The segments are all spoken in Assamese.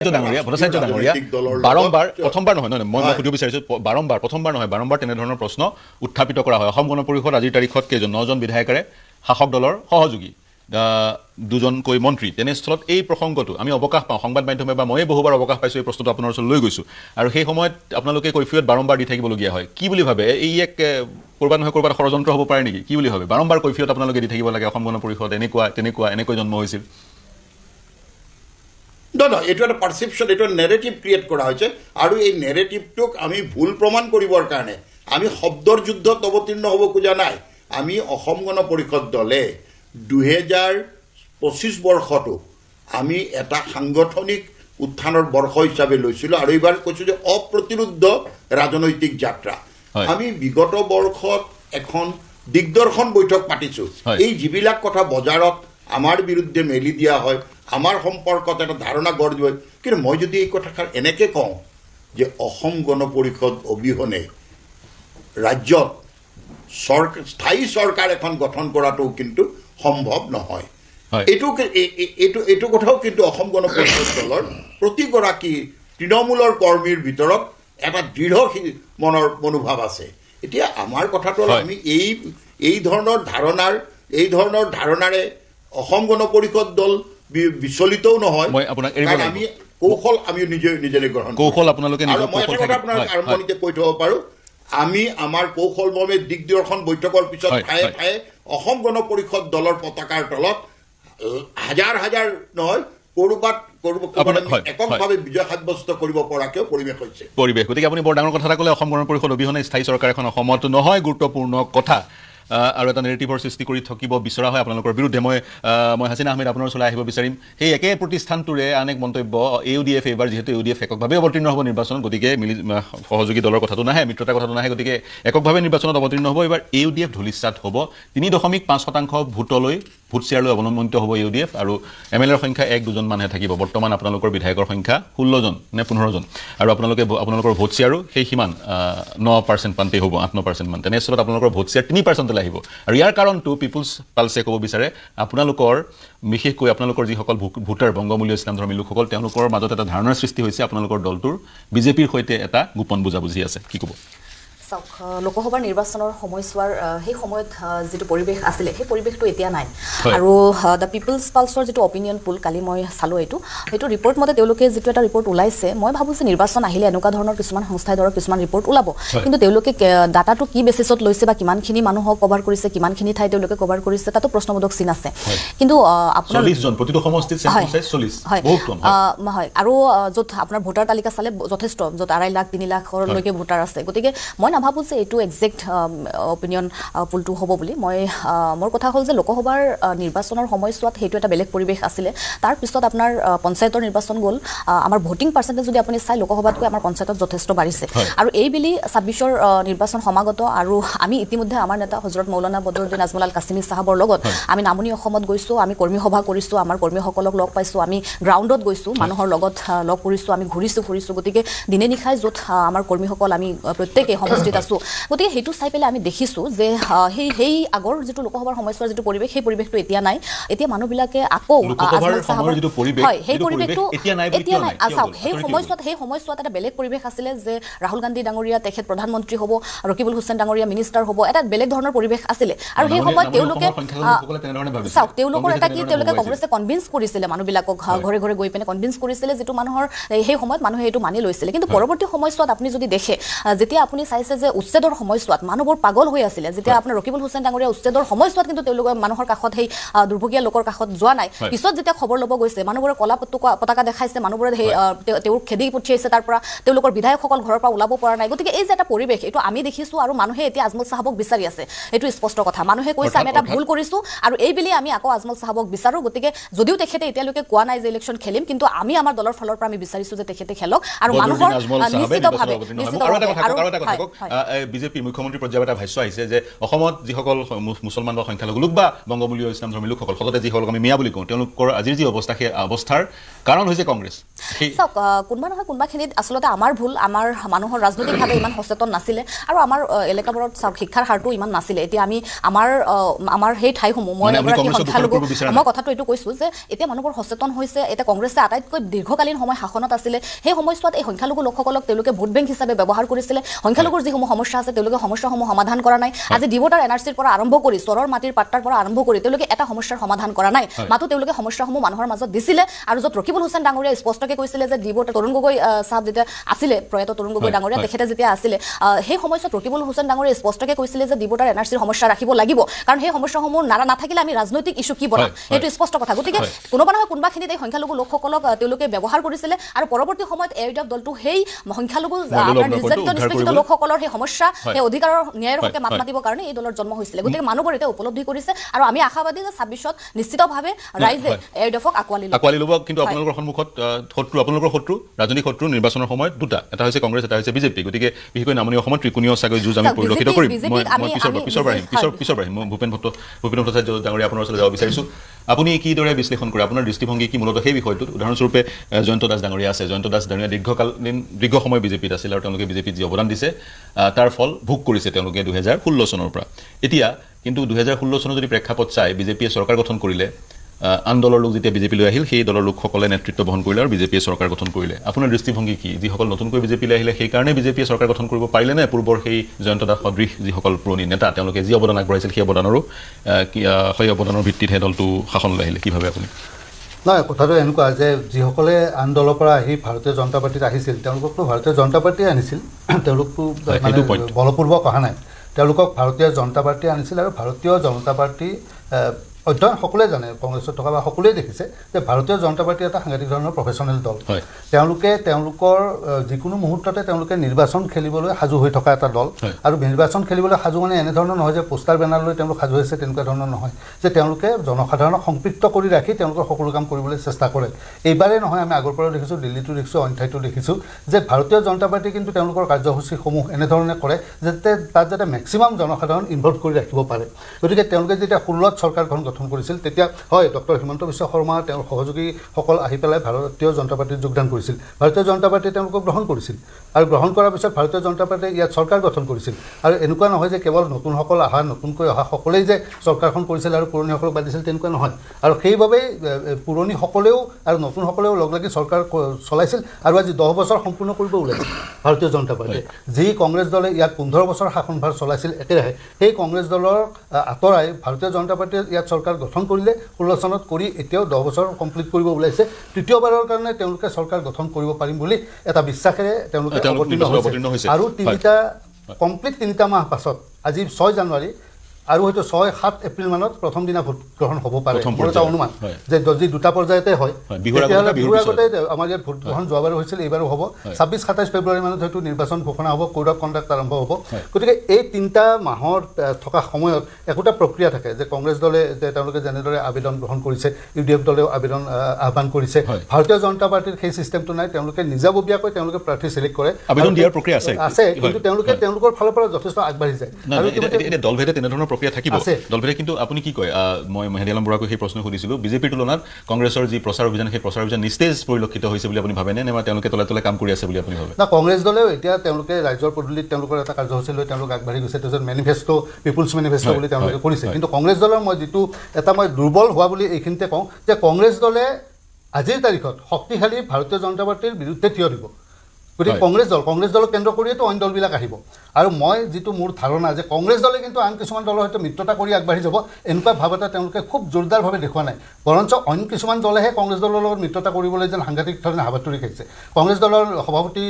ভট্টাচাৰ্য ডাঙৰীয়া বাৰম্বাৰ প্ৰথমবাৰ নহয় মই সুধিব বিচাৰিছোঁ প্ৰথমবাৰ নহয় বাৰম্বাৰ তেনেধৰণৰ প্ৰশ্ন উত্থাপিত কৰা হয় অসম গণ পৰিষদ আজিৰ তাৰিখত কেইজন 9জন বিধায়কেৰে শাসক দলৰ সহযোগী দুজনকৈ মন্ত্ৰী তেনেস্থলত এই প্ৰসংগটো আমি অৱকাশ পাওঁ সংবাদ মাধ্যমে বা ময়ে বহুবাৰ অৱকাশ পাইছোঁ এই প্ৰশ্নটো আপোনাৰ ওচৰত লৈ গৈছোঁ আৰু সেই সময়ত আপোনালোকে কৈফিয়ত বাৰম্বাৰ দি থাকিবলগীয়া হয় কি বুলি ভাবে এই এক ক'ৰবাত নহয় ক'ৰবাত ষড়যন্ত্ৰ হ'ব পাৰে নেকি কি বুলি ভাবে বাৰম্বাৰ কৈফিয়ত আপোনালোকে দি থাকিব লাগে অসম গণ পৰিষদ এনেকৈ জন্ম হৈছিল এইটো এটা পাৰচেপশ্যন এইটো নেৰেটিভ ক্ৰিয়েট কৰা হৈছে আৰু এই নেৰেটিভটোক আমি ভুল প্ৰমাণ কৰিবৰ কাৰণে আমি শব্দৰ যুদ্ধত অৱতীৰ্ণ হ'ব খোজা নাই আমি অসম গণ পৰিষদ দলে 2025 বৰ্ষটো আমি এটা সাংগঠনিক উত্থানৰ বৰ্ষ হিচাপে লৈছিলোঁ আৰু এইবাৰ কৈছোঁ যে অপ্ৰতিৰোধ ৰাজনৈতিক যাত্ৰা আমি বিগত বৰ্ষত এখন দিগদৰ্শন বৈঠক পাতিছোঁ এই যিবিলাক কথা বজাৰত আমাৰ বিৰুদ্ধে মেলি দিয়া হয় আমাৰ সম্পৰ্কত এটা ধাৰণা গঢ় দিব কিন্তু মই যদি এই কথাষাৰ এনেকৈ কওঁ যে অসম গণ পৰিষদ অবিহনে ৰাজ্যত স্থায়ী চৰকাৰ এখন গঠন কৰাটো কিন্তু সম্ভৱ নহয় এইটো কথাও কিন্তু অসম গণ পৰিষদ দলৰ প্ৰতিগৰাকী তৃণমূলৰ কৰ্মীৰ ভিতৰত এটা দৃঢ় মনৰ মনোভাৱ আছে এতিয়া আমাৰ কথাটো হ'ল আমি এই ধৰণৰ ধাৰণাৰে অসম গণ পৰিষদ দল বিচলিতও নহয় আমি কৌশল আমি নিজে গ্ৰহণ কৌশল আপোনালোকে মই এটা কথা আপোনাক আৰম্ভণিতে কৈ থব পাৰোঁ আমি আমাৰ কৌশলমৰ্মে দিগদৰ্শন বৈঠকৰ পিছত ঠায়ে ঠায়ে অসম গণ পৰিষদ দলৰ পতাকাৰ তলত হাজাৰ হাজাৰ নহয় ক'ৰবাত এককভাৱে বিজয় সাব্যস্ত কৰিব পৰাকৈ পৰিৱেশ হৈছে গতিকে আপুনি বৰ ডাঙৰ কথা এটা ক'লে অসম গণ পৰিষদ অবিহনে স্থায়ী চৰকাৰ এখন অসমত নহয় গুৰুত্বপূৰ্ণ কথা আৰু এটা নেৰেটিভৰ সৃষ্টি কৰি থাকিব বিচৰা হয় আপোনালোকৰ বিৰুদ্ধে মই হাছিনা আহমেদ আপোনাৰ ওচৰলৈ আহিব বিচাৰিম সেই একে প্ৰতিষ্ঠানটোৰে আন এক মন্তব্য ইউডিএফ এইবাৰ যিহেতু ইউডিএফ এককভাৱে অৱতীৰ্ণ হ'ব নিৰ্বাচনত গতিকে সহযোগী দলৰ কথাটো নাহে মিত্ৰতাৰ কথাটো নাহে গতিকে এককভাৱে নিৰ্বাচনত অৱতীৰ্ণ হ'ব এইবাৰ ইউডিএফ ধূলিসাৎ হ'ব 3.5% ভোটলৈ ভোট শ্বেয়াৰলৈ অৱলম্বিত হ'ব ইউডিএফ আৰু এমএলএৰ সংখ্যা 1-2জন মানহে থাকিব বৰ্তমান আপোনালোকৰ বিধায়কৰ সংখ্যা 16জন নে 15জন আৰু আপোনালোকৰ ভোট শ্বেয়াৰো সেই সিমান 9% পানতেই হ'ব 8-9% মান তেনেস্থলত আপোনালোকৰ ভোট শ্বেয়াৰ 3% আহিব আৰু ইয়াৰ কাৰণটো পিপুলছ পালছে ক'ব বিচাৰে আপোনালোকৰ বিশেষকৈ আপোনালোকৰ যিসকল ভোটাৰ বংগমূলীয় ইছলাম ধৰ্মী লোকসকল তেওঁলোকৰ মাজত এটা ধাৰণাৰ সৃষ্টি হৈছে আপোনালোকৰ দলটোৰ বিজেপিৰ সৈতে এটা গোপন বুজাবুজি আছে কি ক'ব চাওক লোকসভাৰ নিৰ্বাচনৰ সময়ছোৱাৰ সেই সময়ত যিটো পৰিৱেশ আছিলে সেই পৰিৱেশটো এতিয়া নাই আৰু দ্য পিপলছ পালছৰ যিটো অপিনিয়ন পুল কালি মই চালোঁ সেইটো ৰিপৰ্ট মতে তেওঁলোকে যিটো এটা ৰিপৰ্ট ওলাইছে মই ভাবোঁ যে নিৰ্বাচন আহিলে এনেকুৱা ধৰণৰ কিছুমান সংস্থাই ধৰক কিছুমান ৰিপৰ্ট ওলাব কিন্তু তেওঁলোকে ডাটাটো কি বেচিছত লৈছে বা কিমানখিনি মানুহক কভাৰ কৰিছে কিমানখিনি ঠাই তেওঁলোকে কভাৰ কৰিছে তাতো প্ৰশ্নবোধক চিন আছে কিন্তু আপোনাৰ 40 জন প্ৰতিটো সমষ্টিত চেম্পল সাইজ 40 বহুত কম হয় আৰু য'ত আপোনাৰ ভোটাৰ তালিকা চালে যথেষ্ট য'ত 2.5 লাখ 3 লাখলৈকে ভোটাৰ আছে গতিকে মই নাভাবোঁ যে এইটো একজেক্ট অপিনিয়ন পুলটো হ'ব বুলি মোৰ কথা হ'ল যে লোকসভাৰ নিৰ্বাচনৰ সময়ছোৱাত সেইটো এটা বেলেগ পৰিৱেশ আছিলে তাৰপিছত আপোনাৰ পঞ্চায়তৰ নিৰ্বাচন গ'ল আমাৰ ভোটিং পাৰ্চেণ্টেজ যদি আপুনি চাই লোকসভাতকৈ আমাৰ পঞ্চায়তত যথেষ্ট বাঢ়িছে আৰু এইবেলি 26ৰ নিৰ্বাচন সমাগত আৰু আমি ইতিমধ্যে আমাৰ নেতা হজৰত মৌলানা বদৰুদ্দিন আজমল আল কাছিমি চাহাবৰ লগত আমি নামনি অসমত গৈছোঁ আমি কৰ্মী সভা কৰিছোঁ আমাৰ কৰ্মীসকলক লগ পাইছোঁ আমি গ্ৰাউণ্ডত গৈছোঁ মানুহৰ লগত লগ কৰিছোঁ আমি ফুৰিছোঁ গতিকে দিনে নিশাই য'ত আমাৰ কৰ্মীসকল আমি প্ৰত্যেকেই সমষ্টিত আছোঁ গতিকে সেইটো চাই পেলাই আমি দেখিছোঁ যে সেই আগৰ যিটো লোকসভাৰ সময়ছোৱাৰ যিটো পৰিৱেশ সেই পৰিৱেশটো এতিয়া নাই এতিয়া মানুহবিলাকে আকৌ সেই পৰিৱেশটো এতিয়া নাই চাওক সেই সময়ছোৱাত এটা বেলেগ পৰিৱেশ আছিলে যে ৰাহুল গান্ধী ডাঙৰীয়া তেখেত প্ৰধানমন্ত্ৰী হ'ব ৰকিবুল হুছেইন ডাঙৰীয়া মিনিষ্টাৰ হ'ব এটা বেলেগ ধৰণৰ পৰিৱেশ আছিলে আৰু সেই সময়ত তেওঁলোকে চাওক তেওঁলোকৰ এটা কি তেওঁলোকে কংগ্ৰেছে কনভিন্স কৰিছিলে মানুহবিলাকক ঘৰে ঘৰে গৈ পিনে কনভিন্স কৰিছিলে যিটো মানুহৰ সেই সময়ত মানুহে এইটো মানি লৈছিলে কিন্তু পৰৱৰ্তী সময়ছোৱাত আপুনি যদি দেখে যেতিয়া আপুনি চাইছে যে উচ্ছেদৰ সময়ছোৱাত মানুহবোৰ পাগল হৈ আছিলে যেতিয়া আপোনাৰ ৰকিবুল হুছেইন ডাঙৰীয়া উচ্ছেদৰ সময়ছোৱাত কিন্তু তেওঁলোকে মানুহৰ কাষত সেই দুৰ্ভগীয়া লোকৰ কাষত যোৱা নাই পিছত যেতিয়া খবৰ ল'ব গৈছে মানুহবোৰে কলা পতাকা দেখাইছে মানুহবোৰে সেই তেওঁক খেদি পঠিয়াইছে তাৰ পৰা তেওঁলোকৰ বিধায়কসকল ঘৰৰ পৰা ওলাব পৰা নাই গতিকে এই যে এটা পৰিৱেশ এইটো আমি দেখিছোঁ আৰু মানুহে এতিয়া আজমল চাহাবক বিচাৰি আছে এইটো স্পষ্ট কথা মানুহে কৈছে আমি এটা ভুল কৰিছোঁ আৰু এইবেলি আমি আকৌ আজমল চাহাবক বিচাৰোঁ গতিকে যদিও তেখেতে এতিয়ালৈকে কোৱা নাই যে ইলেকশ্যন খেলিম কিন্তু আমি আমাৰ দলৰ ফালৰ পৰা আমি বিচাৰিছোঁ যে তেখেতে খেলক আৰু মানুহৰ নিশ্চিতভাৱে বিজেপি মুখ্যমন্ত্ৰী পৰ্যায়ত এটা ভাষ্য আহিছে যে অসমত যিসকল মুছলমান বা সংখ্যালঘু লোক বা বংগমূলীয় ইছলাম ধৰ্মী লোকসকল সততে যিসকলক আমি মিয়া বুলি কওঁ তেওঁলোকৰ আজিৰ যি অৱস্থা সেই অৱস্থাৰ কাৰণ হৈছে কংগ্ৰেছ চাওক কোনোবা নহয় কোনোবাখিনিত আচলতে আমাৰ ভুল আমাৰ মানুহৰ ৰাজনৈতিকভাৱে ইমান সচেতন নাছিলে আৰু আমাৰ এলেকাবোৰত চাওক শিক্ষাৰ হাৰটো ইমান নাছিলে এতিয়া আমি আমাৰ সেই ঠাইসমূহ মই সংখ্যালঘু মই কথাটো এইটো কৈছোঁ যে এতিয়া মানুহবোৰ সচেতন হৈছে এতিয়া কংগ্ৰেছে আটাইতকৈ দীৰ্ঘকালীন সময় শাসনত আছিলে সেই সময়ছোৱাত এই সংখ্যালঘু লোকসকলক তেওঁলোকে ভোট বেংক হিচাপে ব্যৱহাৰ কৰিছিলে সংখ্যালঘুৰ যিসমূহ সমস্যা আছে তেওঁলোকে সমস্যাসমূহ সমাধান কৰা নাই আজি ডিভোটাৰ এনআৰচিৰ পৰা আৰম্ভ কৰি চৰৰ মাটিৰ পাট্টাৰ পৰা আৰম্ভ কৰি তেওঁলোকে এটা সমস্যাৰ সমাধান কৰা নাই মাথো তেওঁলোকে সমস্যাসমূহ মানুহৰ মাজত দিছিলে আৰু য'ত ৰকিবুল হুছেইন ডাঙৰীয়া স্পষ্টকৈ কৈছিলে যে ডিভোটাৰ তৰুণ গগৈ চাহাব যেতিয়া আছিলে প্ৰয়াত তৰুণ গগৈ ডাঙৰীয়া তেখেতে যেতিয়া আছিলে সেই সময়ছোৱাত ৰকিবুল হুছেইন ডাঙৰীয়া স্পষ্টকৈ কৈছিলে যে ডিভোটাৰ এনআৰচিৰ সমস্যা ৰাখিব লাগিব কাৰণ সেই সমস্যাসমূহ নাথাকিলে আমি ৰাজনৈতিক ইস্যু কি বনাম এইটো স্পষ্ট কথা গতিকে কোনোবা নহয় কোনোবাখিনিত এই সংখ্যালঘু লোকসকলক তেওঁলোকে ব্যৱহাৰ কৰিছিলে আৰু পৰৱৰ্তী সময়ত এআইডিএফ দলটো সেই সংখ্যালঘু নিৰ্যাতিত লোকসকলৰ সেই সমস্যা সেই অধিকাৰৰ ন্যায়ৰ হকে মাত মাতিবৰ কাৰণে এই দলৰ জন্ম হৈছিলে গতিকে মানুহবোৰ এতিয়া উপলব্ধি কৰিছে আৰু আমি আশাবাদী যে ২৬ত নিশ্চিতভাৱে ৰাইজে এআইডিএফক আঁকোৱালি ল'ব কিন্তু আপোনালোকৰ সন্মুখত আপোনালোকৰ শত্ৰু ৰাজনৈতিক শত্ৰু নিৰ্বাচনৰ সময়ত দুটা এটা হৈছে কংগ্ৰেছ এটা হৈছে বিজেপি গতিকে বিশেষকৈ নামনি অসমত ত্ৰিকোণীয় চাগৈ যুঁজ আমি পৰিলক্ষিত কৰিম মই পিছৰ পাৰিম মই ভূপেন ভট্টাচাৰ্য ডাঙৰীয়া আপোনাৰ ওচৰলৈ যাব বিচাৰিছোঁ আপুনি কিদৰে বিশ্লেষণ কৰে আপোনাৰ দৃষ্টিভংগী কি মূলতঃ সেই বিষয়টোত উদাহৰণস্বৰূপে জয়ন্ত দাস ডাঙৰীয়া আছে জয়ন্ত দাস ডাঙৰীয়া দীৰ্ঘ সময় বিজেপিত আছিল আৰু তেওঁলোকে বিজেপিত যি অৱদান দিছে তাৰ ফল ভোগ কৰিছে তেওঁলোকে ২০১৬ চনৰ পৰা এতিয়া কিন্তু ২০১৬ চনৰ যদি প্ৰেক্ষাপট চাই বিজেপিয়ে চৰকাৰ গঠন কৰিলে আন দলৰ লোক যেতিয়া বিজেপিলৈ আহিল সেই দলৰ লোকসকলে নেতৃত্ব বহন কৰিলে আৰু বিজেপিয়ে চৰকাৰ গঠন কৰিলে আপোনাৰ দৃষ্টিভংগী কি যিসকল নতুনকৈ বিজেপিলৈ আহিলে সেইকাৰণে বিজেপিয়ে চৰকাৰ গঠন কৰিব পাৰিলে নে পূৰ্বৰ সেই জয়ন্ত দাস সদৃশ যিসকল পুৰণি নেতা তেওঁলোকে যি অৱদান আগবঢ়াইছিল সেই অৱদানৰো সেই অৱদানৰ ভিত্তিতহে দলটো শাসনলৈ আহিলে কি ভাবে আপুনি নহয় কথাটো এনেকুৱা যে যিসকলে আন দলৰ পৰা আহি ভাৰতীয় জনতা পাৰ্টীত আহিছিল তেওঁলোককতো ভাৰতীয় জনতা পাৰ্টীয়ে আনিছিল তেওঁলোকতো বলপূৰ্বক অহা নাই তেওঁলোকক ভাৰতীয় জনতা পাৰ্টীয়ে আনিছিল আৰু ভাৰতীয় জনতা পাৰ্টী অধ্যয়ন সকলোৱে জানে কংগ্ৰেছত থকা বা সকলোৱে দেখিছে যে ভাৰতীয় জনতা পাৰ্টী এটা সাংঘাতিক ধৰণৰ প্ৰফেচনেল দল তেওঁলোকে তেওঁলোকৰ যিকোনো মুহূৰ্ততে তেওঁলোকে নিৰ্বাচন খেলিবলৈ সাজু হৈ থকা এটা দল আৰু নিৰ্বাচন খেলিবলৈ সাজু মানে এনেধৰণৰ নহয় যে পোষ্টাৰ বেনাৰ লৈ তেওঁলোক সাজু হৈছে তেনেকুৱা ধৰণৰ নহয় যে তেওঁলোকে জনসাধাৰণক সম্পৃক্ত কৰি ৰাখি তেওঁলোকৰ সকলো কাম কৰিবলৈ চেষ্টা কৰে এইবাৰে নহয় আমি আগৰ পৰাও দেখিছোঁ দিল্লীতো দেখিছোঁ অইন ঠাইতো দেখিছোঁ যে ভাৰতীয় জনতা পাৰ্টী কিন্তু তেওঁলোকৰ কাৰ্যসূচীসমূহ এনেধৰণে কৰে যাতে তাত যাতে মেক্সিমাম জনসাধাৰণ ইনভলভ কৰি ৰাখিব পাৰে গতিকে তেওঁলোকে যেতিয়া ১৬ত চৰকাৰখন গঠন কৰিছিল তেতিয়া হয় ডক্টৰ হিমন্ত বিশ্ব শৰ্মা তেওঁৰ সহযোগীসকল আহি পেলাই ভাৰতীয় জনতা পাৰ্টীত যোগদান কৰিছিল ভাৰতীয় জনতা পাৰ্টীয়ে তেওঁলোকক গ্ৰহণ কৰিছিল আৰু গ্ৰহণ কৰাৰ পিছত ভাৰতীয় জনতা পাৰ্টীয়ে ইয়াত চৰকাৰ গঠন কৰিছিল আৰু এনেকুৱা নহয় যে কেৱল নতুনসকল নতুনকৈ অহা সকলেই যে চৰকাৰখন কৰিছিল আৰু পুৰণিসকলক বাদ দিছিল তেনেকুৱা নহয় আৰু সেইবাবেই পুৰণিসকলেও আৰু নতুনসকলেও লগ লাগি চৰকাৰ চলাইছিল আৰু আজি ১০ বছৰ সম্পূৰ্ণ কৰিব ওলাইছিল ভাৰতীয় জনতা পাৰ্টীয়ে যি কংগ্ৰেছ দলে ইয়াত ১৫ বছৰ শাসনভাৰ চলাইছিল একেৰাহে সেই কংগ্ৰেছ দলৰ আঁতৰাই ভাৰতীয় জনতা পাৰ্টীয়ে ইয়াত চৰকাৰ গঠন কৰিলে ১৬ চনত কৰি এতিয়াও ১০ বছৰ কমপ্লিট কৰিব ওলাইছে তৃতীয়বাৰৰ কাৰণে তেওঁলোকে চৰকাৰ গঠন কৰিব পাৰিম বুলি এটা বিশ্বাসেৰে তেওঁলোকে অৱতীৰ্ণ হৈছে আৰু কমপ্লিট ৩টা মাহ পাছত আজি ৬ জানুৱাৰী আৰু হয়তো ৬-৭ এপ্ৰিল মানত প্ৰথম দিনা ভোট গ্ৰহণ হ'ব পাৰে মোৰ এটা অনুমান যে যদি দুটা পৰ্যায়তে হয় তেতিয়াহ'লে বিহুৰ আগতে আমাৰ ইয়াত ভোট গ্ৰহণ যোৱাবাৰো হৈছিল এইবাৰো হ'ব ২৬-২৭ ফেব্ৰুৱাৰী মানত হয়তো নিৰ্বাচন ঘোষণা হ'ব কোড অফ কণ্ডাক্ট আৰম্ভ হ'ব গতিকে এই ৩টা মাহৰ থকা সময়ত একোটা প্ৰক্ৰিয়া থাকে যে কংগ্ৰেছ দলে তেওঁলোকে যেনেদৰে আবেদন গ্ৰহণ কৰিছে ইউডিএফ দলেও আবেদন আহ্বান কৰিছে ভাৰতীয় জনতা পাৰ্টীৰ সেই চিষ্টেমটো নাই তেওঁলোকে নিজাববীয়াকৈ তেওঁলোকে প্ৰাৰ্থী চিলেক্ট কৰে আবেদন দিয়াৰ প্ৰক্ৰিয়া আছে কিন্তু তেওঁলোকে তেওঁলোকৰ ফালৰ পৰা যথেষ্ট আগবাঢ়ি যায় আৰু দলভেদে তেনেধৰণৰ প্ৰক্ৰিয়া থাকিব দলভেদে কিন্তু আপুনি কি কয় মই মেহেদি আলম বৰুৱাক সেই প্ৰশ্ন সুধিছিলোঁ বিজেপিৰ তুলনাত কংগ্ৰেছৰ যি প্ৰচাৰ অভিযান সেই প্ৰচাৰ অভিযান নিস্তেজ পৰিলক্ষিত হৈছে বুলি আপুনি ভাবেনে নে তেওঁলোকে তলে তলে কাম কৰি আছে বুলি আপুনি ভাবে না কংগ্ৰেছ দলেও এতিয়া তেওঁলোকে ৰাজ্যৰ পদূলিত তেওঁলোকৰ এটা কাৰ্যসূচী লৈ তেওঁলোক আগবাঢ়ি গৈছে তাৰপিছত মেনিফেষ্টো পিপুলছ মেনিফেষ্টো বুলি তেওঁলোকে কৰিছে কিন্তু কংগ্ৰেছ দলৰ মই যিটো এটা মই দুৰ্বল হোৱা বুলি এইখিনিতে কওঁ যে কংগ্ৰেছ দলে আজিৰ তাৰিখত শক্তিশালী ভাৰতীয় জনতা পাৰ্টীৰ বিৰুদ্ধে থিয় দিব গতিকে কংগ্ৰেছ দলক কেন্দ্ৰ কৰিয়েতো অইন দলবিলাক আহিব আৰু মই যিটো মোৰ ধাৰণা যে কংগ্ৰেছ দলে কিন্তু আন কিছুমান দলৰ সৈতে মিত্ৰতা কৰি আগবাঢ়ি যাব এনেকুৱা ভাৱ এটা তেওঁলোকে খুব জোৰদাৰভাৱে দেখুওৱা নাই বৰঞ্চ অইন কিছুমান দলেহে কংগ্ৰেছ দলৰ লগত মিত্ৰতা কৰিবলৈ যেন সাংঘাতিক ধৰণে হাবাথুৰি খাইছে কংগ্ৰেছ দলৰ সভাপতি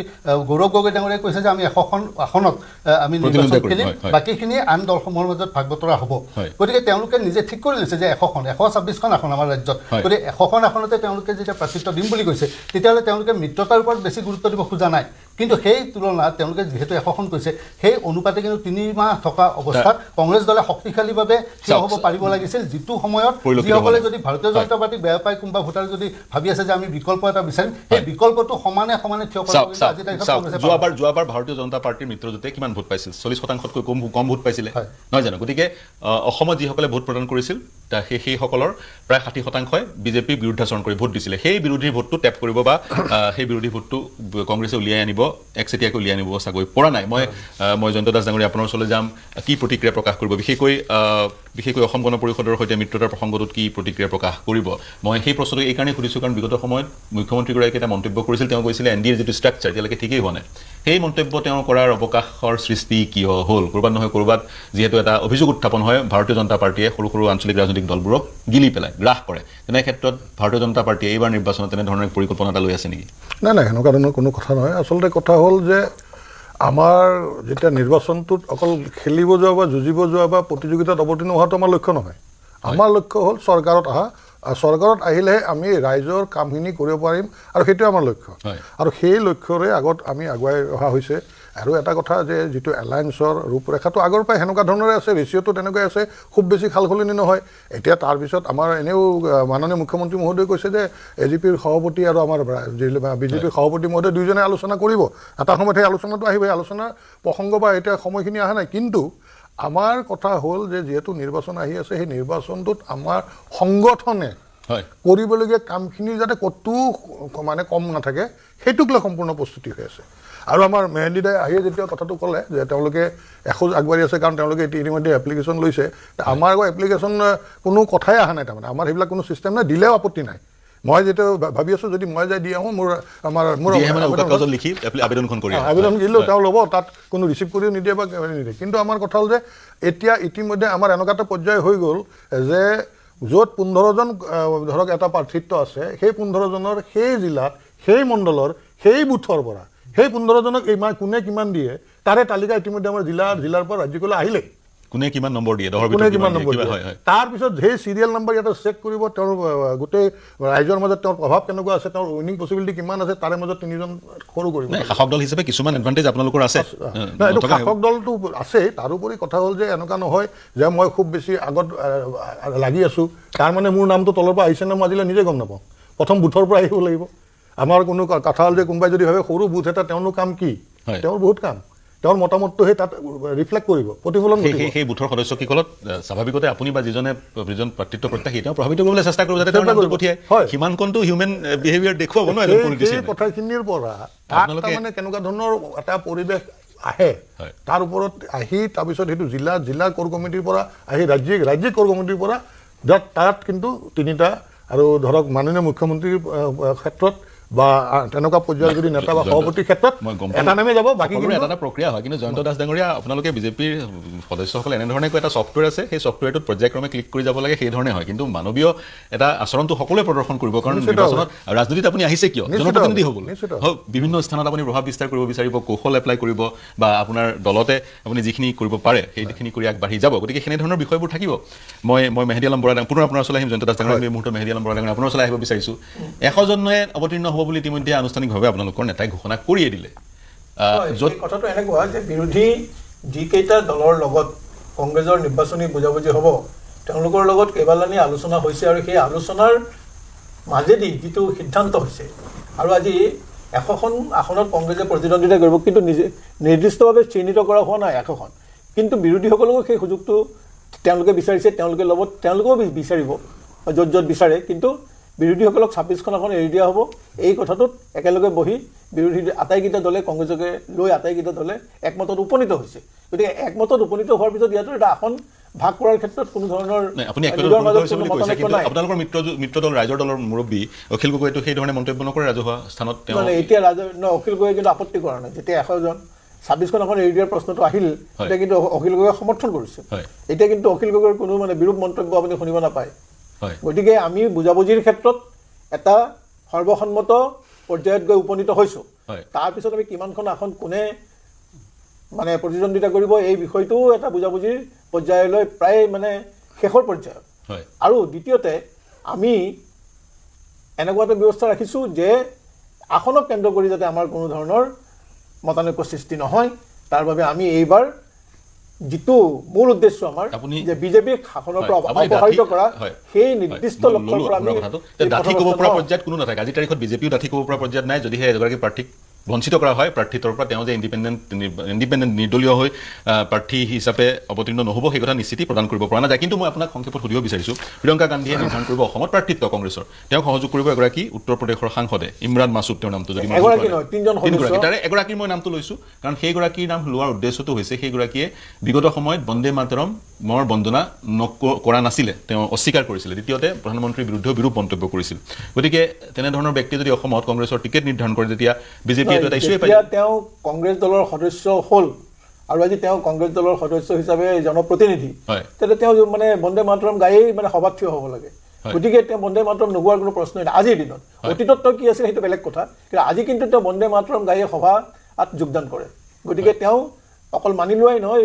গৌৰৱ গগৈ ডাঙৰীয়াই কৈছে যে আমি ১০০খন আসনত আমি নিৰ্বাচন খেলিম বাকীখিনি আন দলসমূহৰ মাজত ভাগ বতৰা হ'ব গতিকে তেওঁলোকে নিজে ঠিক কৰি লৈছে যে ১২৬খন আসন আমাৰ ৰাজ্যত গতিকে ১০০খন আসনতে তেওঁলোকে যেতিয়া প্ৰাৰ্থিত্ব দিম বুলি কৈছে তেতিয়াহ'লে তেওঁলোকে মিত্ৰতাৰ ওপৰত বেছি গুৰুত্ব দিব খোজা নাই কিন্তু সেই তুলনাত তেওঁলোকে যিহেতু 100খন কৈছে সেই অনুপাতে কিন্তু 3 মাহ থকা অৱস্থাত কংগ্ৰেছ দলে শক্তিশালীভাৱে থিয় হ'ব পাৰিব লাগিছিল, যিটো সময়ত যিসকলে যদি ভাৰতীয় জনতা পাৰ্টিক বেয়া পায়, কোনোবা ভোটাৰে যদি ভাবি আছে যে আমি বিকল্প এটা বিচাৰিম, সেই বিকল্পটো সমানে থিয় কৰাব। যোৱাবাৰ ভাৰতীয় জনতা পাৰ্টিৰ মিত্ৰজোঁটে কিমান ভোট পাইছিল? 40%তকৈ কম ভোট পাইছিলে, নহয় জানো? গতিকে অসমত যিসকলে ভোট প্ৰদান কৰিছিল সেইসকলৰ প্ৰায় 60%ই বিজেপিৰ বিৰুদ্ধাচৰণ কৰি ভোট দিছিলে। সেই বিৰোধীৰ ভোটটো টেপ কৰিব বা সেই বিৰোধী ভোটটো কংগ্ৰেছে উলিয়াই আনিব, একচেটিয়াকৈ উলিয়াই আনিব চাগৈ পৰা নাই। মই জয়ন্ত দাস ডাঙৰীয়া আপোনাৰ ওচৰলৈ যাম, কি প্ৰতিক্ৰিয়া প্ৰকাশ কৰিব, বিশেষকৈ অসম গণ পৰিষদৰ সৈতে মিত্ৰতাৰ প্ৰসংগটোত কি প্ৰতিক্ৰিয়া প্ৰকাশ কৰিব? মই সেই প্ৰশ্নটো এইকাৰণে সুধিছোঁ কাৰণ বিগত সময়ত মুখ্যমন্ত্ৰীগৰাকীয়ে এটা মন্তব্য কৰিছিল, তেওঁ কৈছিলে এনডিএৰ যিটো ষ্ট্ৰাকচাৰ এতিয়ালৈকে ঠিকেই হোৱা নাই। সেই মন্তব্য তেওঁ কৰাৰ অৱকাশৰ সৃষ্টি কিয় হ'ল? ক'ৰবাত নহয় ক'ৰবাত যিহেতু এটা অভিযোগ উত্থাপন হয়, ভাৰতীয় জনতা পাৰ্টীয়ে সৰু সৰু আঞ্চলিক ৰাজনৈতিক দলবোৰক গিলি পেলাই, গ্ৰাস কৰে। তেনে ক্ষেত্ৰত ভাৰতীয় জনতা পাৰ্টীয়ে এইবাৰ নিৰ্বাচনত তেনেধৰণৰ পৰিকল্পনা এটা লৈ আছে নেকি? নাই, সেনেকুৱা ধৰণৰ কোনো কথা নহয়। আচলতে কথা হ'ল যে আমাৰ যেতিয়া নিৰ্বাচনটোত অকল খেলিব যোৱা বা যুঁজিব যোৱা বা প্ৰতিযোগিতাত অৱতীৰ্ণ হোৱাটো আমাৰ লক্ষ্য নহয়। আমাৰ লক্ষ্য হ'ল চৰকাৰত অহা, আৰু চৰকাৰত আহিলেহে আমি ৰাইজৰ কামখিনি কৰিব পাৰিম, আৰু সেইটোৱে আমাৰ লক্ষ্য। আৰু সেই লক্ষ্যৰে আগত আমি আগুৱাই অহা হৈছে। আৰু এটা কথা যে যিটো এলায়েন্সৰ ৰূপৰেখাটো আগৰ পৰাই সেনেকুৱা ধৰণৰে আছে, ৰেচিঅ'টো তেনেকুৱাই আছে, খুব বেছি সালসলনি নহয়। এতিয়া তাৰপিছত আমাৰ এনেও মাননীয় মুখ্যমন্ত্ৰী মহোদয়ে কৈছে যে এজিপিৰ সভাপতি আৰু আমাৰ বিজেপিৰ সভাপতি মহোদয়ে দুয়োজনে আলোচনা কৰিব। এটা সময়ত সেই আলোচনাটো আহিব, এই আলোচনাৰ প্ৰসংগ বা এতিয়া সময়খিনি অহা নাই। কিন্তু আমাৰ কথা হ'ল যে যিহেতু নিৰ্বাচন আহি আছে, সেই নিৰ্বাচনটোত আমাৰ সংগঠনে কৰিবলগীয়া কামখিনি যাতে ক'তো কম নাথাকে, সেইটোক লৈ সম্পূৰ্ণ প্ৰস্তুতি হৈ আছে। আৰু আমাৰ মেহেন্দি দাই আহিয়ে যেতিয়া কথাটো ক'লে যে তেওঁলোকে এখোজ আগবাঢ়ি আছে, কাৰণ তেওঁলোকে ইতিমধ্যে এপ্লিকেশ্যন লৈছে। আমাৰ আকৌ এপ্লিকেশ্যন কোনো কথাই অহা নাই, তাৰমানে আমাৰ সেইবিলাক কোনো ছিষ্টেম নাই, দিলেও আপত্তি নাই। মই যিটো ভাবি আছোঁ যদি মই যাই দি আহোঁ, মোৰ আবেদন দিলেও তেওঁ ল'ব, তাত কোনো ৰিচিভ কৰিও নিদিয়ে বা নিদিয়ে। কিন্তু আমাৰ কথা হ'ল যে এতিয়া ইতিমধ্যে আমাৰ এনেকুৱা এটা পৰ্যায় হৈ গ'ল যে য'ত 15জন ধৰক এটা প্ৰাৰ্থিত্ব আছে, সেই 15জনৰ সেই জিলাত, সেই মণ্ডলৰ, সেই বুথৰ পৰা সেই 15জনক কোনে কিমান দিয়ে তাৰে তালিকা ইতিমধ্যে আমাৰ জিলাৰ পৰা ৰাজ্যিকলৈ আহিলে। কোনে কিমান নম্বৰ দিয়ে, তাৰপিছত সেই চিৰিয়েল নম্বৰ ইয়াতে চেক কৰিব, তেওঁৰ গোটেই ৰাইজৰ মাজত তেওঁৰ প্ৰভাৱ কেনেকুৱা আছে, তেওঁৰ উইনিং পচিবিলিটি কিমান আছে, তাৰে মাজত 3জন সৰু কৰিব। শাসক দল হিচাপে কিছুমান এডভান্টেজ আপোনালোকৰ আছে, এইটো শাসক দলটো আছেই। তাৰোপৰি কথা হ'ল যে এনেকুৱা নহয় যে মই খুব বেছি আগত লাগি আছোঁ, তাৰমানে মোৰ নামটো তলৰ পৰা আহিছে নে মই আজিলৈ নিজে গম নাপাওঁ। প্ৰথম বুথৰ পৰা আহিব লাগিব। আমাৰ কোনো কথা হ'ল যে কোনোবাই যদি ভাবে সৰু বুথ এটা, তেওঁৰনো কাম কি? তেওঁৰ বহুত কাম, তেওঁৰ মতামতটো সেই তাত ৰিফ্লেক্ট কৰিব, প্ৰতিফলন কৰিব। সেই বুথৰ সদস্যসকলক স্বাভাৱিকতে আপুনি বা যিজন প্ৰাৰ্থিত্ব প্ৰত্যাশী তেওঁ প্ৰভাৱিত কৰিবলৈ চেষ্টা কৰিব, যাতে সিমানকণটো হিউমেন বিহেভিয়াৰ দেখুৱাব ন এজন পলিটিচিয়ানে। সেই কথাখিনিৰ পৰা তাৰমানে কেনেকুৱা ধৰণৰ এটা পৰিৱেশ আহে, তাৰ ওপৰত আহি তাৰপিছত সেইটো জিলা কোৰ কমিটিৰ পৰা আহি ৰাজ্যিক কোৰ কমিটিৰ পৰা তাত কিন্তু 3টা, আৰু ধৰক মাননীয় মুখ্যমন্ত্ৰীৰ ক্ষেত্ৰত বা তেনেকুৱা পৰ্যায়ৰ যদি নেতা বা সভাপতিৰ ক্ষেত্ৰত এটা নামে যাব, বাকী এটা প্ৰক্ৰিয়া হয়। কিন্তু জয়ন্ত দাস ডাঙৰীয়া, আপোনালোকে বিজেপিৰ সদস্যসকলে এনেধৰণে এটা ছফ্টৱেৰ আছে, সেই ছফ্টৱেৰটোত পৰ্যায়ক্ৰমে ক্লিক কৰি যাব লাগে, সেই ধৰণে হয়। কিন্তু মানৱীয় এটা আচৰণটো সকলোৱে প্ৰদৰ্শন কৰিব, কাৰণ নিৰ্বাচনত ৰাজনীতিত আপুনি আহিছে কিয়? জনপ্ৰতিনিধি হ'বলৈ। বিভিন্ন স্থানত আপুনি প্ৰভাৱ বিস্তাৰ কৰিব বিচাৰিব, কৌশল এপ্লাই কৰিব, বা আপোনাৰ দলতে আপুনি যিখিনি কৰিব পাৰে সেইখিনি কৰি আগবাঢ়ি যাব। গতিকে সেনেধৰণৰ বিষয়বোৰ থাকিব। মই মেহেদি আলম বৰা পুনৰ আপোনাৰ ওচৰলৈ আহিম। জয়ন্ত দাস ডাঙৰীয়া, এই মুহূৰ্তত মেহেদি আলম বৰা ডাঙৰীয়া আপোনাৰ ওচৰলৈ আহিব বিচাৰিছোঁ। 100জনে অৱতীৰ্ণ হ'ব বুলি ইতিমধ্যে আনুষ্ঠানিকভাৱে আপোনালোকৰ নেতাই ঘোষণা কৰিয়ে দিলে। য'ত কথাটো এনেকুৱা যে বিৰোধী যিকেইটা দলৰ লগত কংগ্ৰেছৰ নিৰ্বাচনী বুজাবুজি হ'ব, তেওঁলোকৰ লগত কেইবালানি আলোচনা হৈছে, আৰু সেই আলোচনাৰ মাজেদি যিটো সিদ্ধান্ত হৈছে, আৰু আজি 100খন আসনত কংগ্ৰেছে প্ৰতিদ্বন্দ্বিতা কৰিব, কিন্তু নিৰ্দিষ্টভাৱে চিহ্নিত কৰা হোৱা নাই 100খন। কিন্তু বিৰোধীসকলকো সেই সুযোগটো তেওঁলোকে বিচাৰিছে, তেওঁলোকে ল'ব, তেওঁলোকেও বিচাৰিব য'ত বিচাৰে। কিন্তু বিৰোধীসকলক 26খন আসন এৰি দিয়া হ'ব। এই কথাটোত একেলগে বহি বিৰোধী আটাইকেইটা দলে কংগ্ৰেছকে লৈ আটাইকেইটা দলে একমতত উপনীত হৈছে। গতিকে একমতত উপনীত হোৱাৰ পিছত ইয়াতো এটা আসন ভাগ কৰাৰ ক্ষেত্ৰত কোনো ধৰণৰ আপোনালোকৰ মিত্ৰ দল ৰাইজৰ দলৰ মুৰব্বী অখিল গগৈতো সেই ধৰণে মন্তব্য নকৰে ৰাজহুৱা স্থানত। এতিয়া অখিল গগৈয়ে কিন্তু আপত্তি কৰা নাই। যেতিয়া 100জন 26খন আসন এৰি দিয়াৰ প্ৰশ্নটো আহিল, তেতিয়া কিন্তু অখিল গগৈয়ে সমৰ্থন কৰিছে। এতিয়া কিন্তু অখিল গগৈৰ কোনো বিৰূপ মন্তব্য আপুনি শুনিব নাপায়। গতিকে আমি বুজাবুজিৰ ক্ষেত্ৰত এটা সৰ্বসন্মত পৰ্যায়ত গৈ উপনীত হৈছোঁ। তাৰপিছত আমি কিমানখন আসন কোনে প্ৰতিদ্বন্দ্বিতা কৰিব, এই বিষয়টোও এটা বুজাবুজিৰ পৰ্যায়লৈ প্ৰায় শেষৰ পৰ্যায়ত। আৰু দ্বিতীয়তে আমি এনেকুৱা এটা ব্যৱস্থা ৰাখিছোঁ যে আসনক কেন্দ্ৰ কৰি যাতে আমাৰ কোনো ধৰণৰ মতানৈক্য সৃষ্টি নহয় তাৰ বাবে আমি এইবাৰ যিটো মূল উদ্দেশ্য আমাৰ যে বিজেপিক শাসনৰ পৰা অপসাৰিত কৰা সেই নিৰ্দিষ্ট লক্ষ্যৰ পৰা আমি ডাঠি ক'ব পৰা পৰ্যায়ত কোনো নাথাকে আজিৰ তাৰিখত বিজেপিও ডাঠি ক'ব পৰা পৰ্যায়ত নাই যদিহে এগৰাকী প্ৰাৰ্থীক বঞ্চিত কৰা হয় প্ৰাৰ্থীত্বৰ পৰা তেওঁ যে ইণ্ডিপেণ্ডেণ্ট নিৰ্দলীয় হৈ প্ৰাৰ্থী হিচাপে অৱতীৰ্ণ নহ'ব সেই কথা নিশ্চিতি প্ৰদান কৰিব পৰা নাযায় কিন্তু মই আপোনাক সংক্ষেপত সুধিব বিচাৰিছোঁ প্ৰিয়ংকা গান্ধীয়ে নিৰ্ধাৰণ কৰিব অসমত প্ৰাৰ্থীত্ব কংগ্ৰেছৰ তেওঁক সহযোগ কৰিব এগৰাকী উত্তৰ প্ৰদেশৰ সাংসদে ইমৰান মাছুদ তেওঁৰ নামটো যদি তাৰে এগৰাকীৰ মই নামটো লৈছোঁ কাৰণ সেইগৰাকীৰ নাম লোৱাৰ উদ্দেশ্যটো হৈছে সেইগৰাকীয়ে বিগত সময়ত বন্দে মাতৰমৰ বন্দনা কৰা নাছিলে তেওঁ অস্বীকাৰ কৰিছিলে দ্বিতীয়তে প্ৰধানমন্ত্ৰীৰ বিৰুদ্ধেও বিৰূপ মন্তব্য কৰিছিল গতিকে তেনেধৰণৰ ব্যক্তি যদি অসমত কংগ্ৰেছৰ টিকেট নিৰ্ধাৰণ কৰে তেতিয়া বিজেপি তেওঁ কংগ্ৰেছ দলৰ সদস্য হ'ল আৰু আজি তেওঁ কংগ্ৰেছ দলৰ সদস্য হিচাপে জনপ্ৰতিনিধি তেতিয়া তেওঁ মানে বন্দে মাতৰম গায়েই মানে সভাত থিয় হ'ব লাগে গতিকে তেওঁ বন্দে মাতৰম নোগোৱাৰ কোনো প্ৰশ্নই নাই আজিৰ দিনত অতীতত কি আছিল সেইটো বেলেগ কথা কিন্তু আজি কিন্তু তেওঁ বন্দে মাতৰম গায়ে সভাত যোগদান কৰে গতিকে তেওঁ অকল মানি লোৱাই নহয়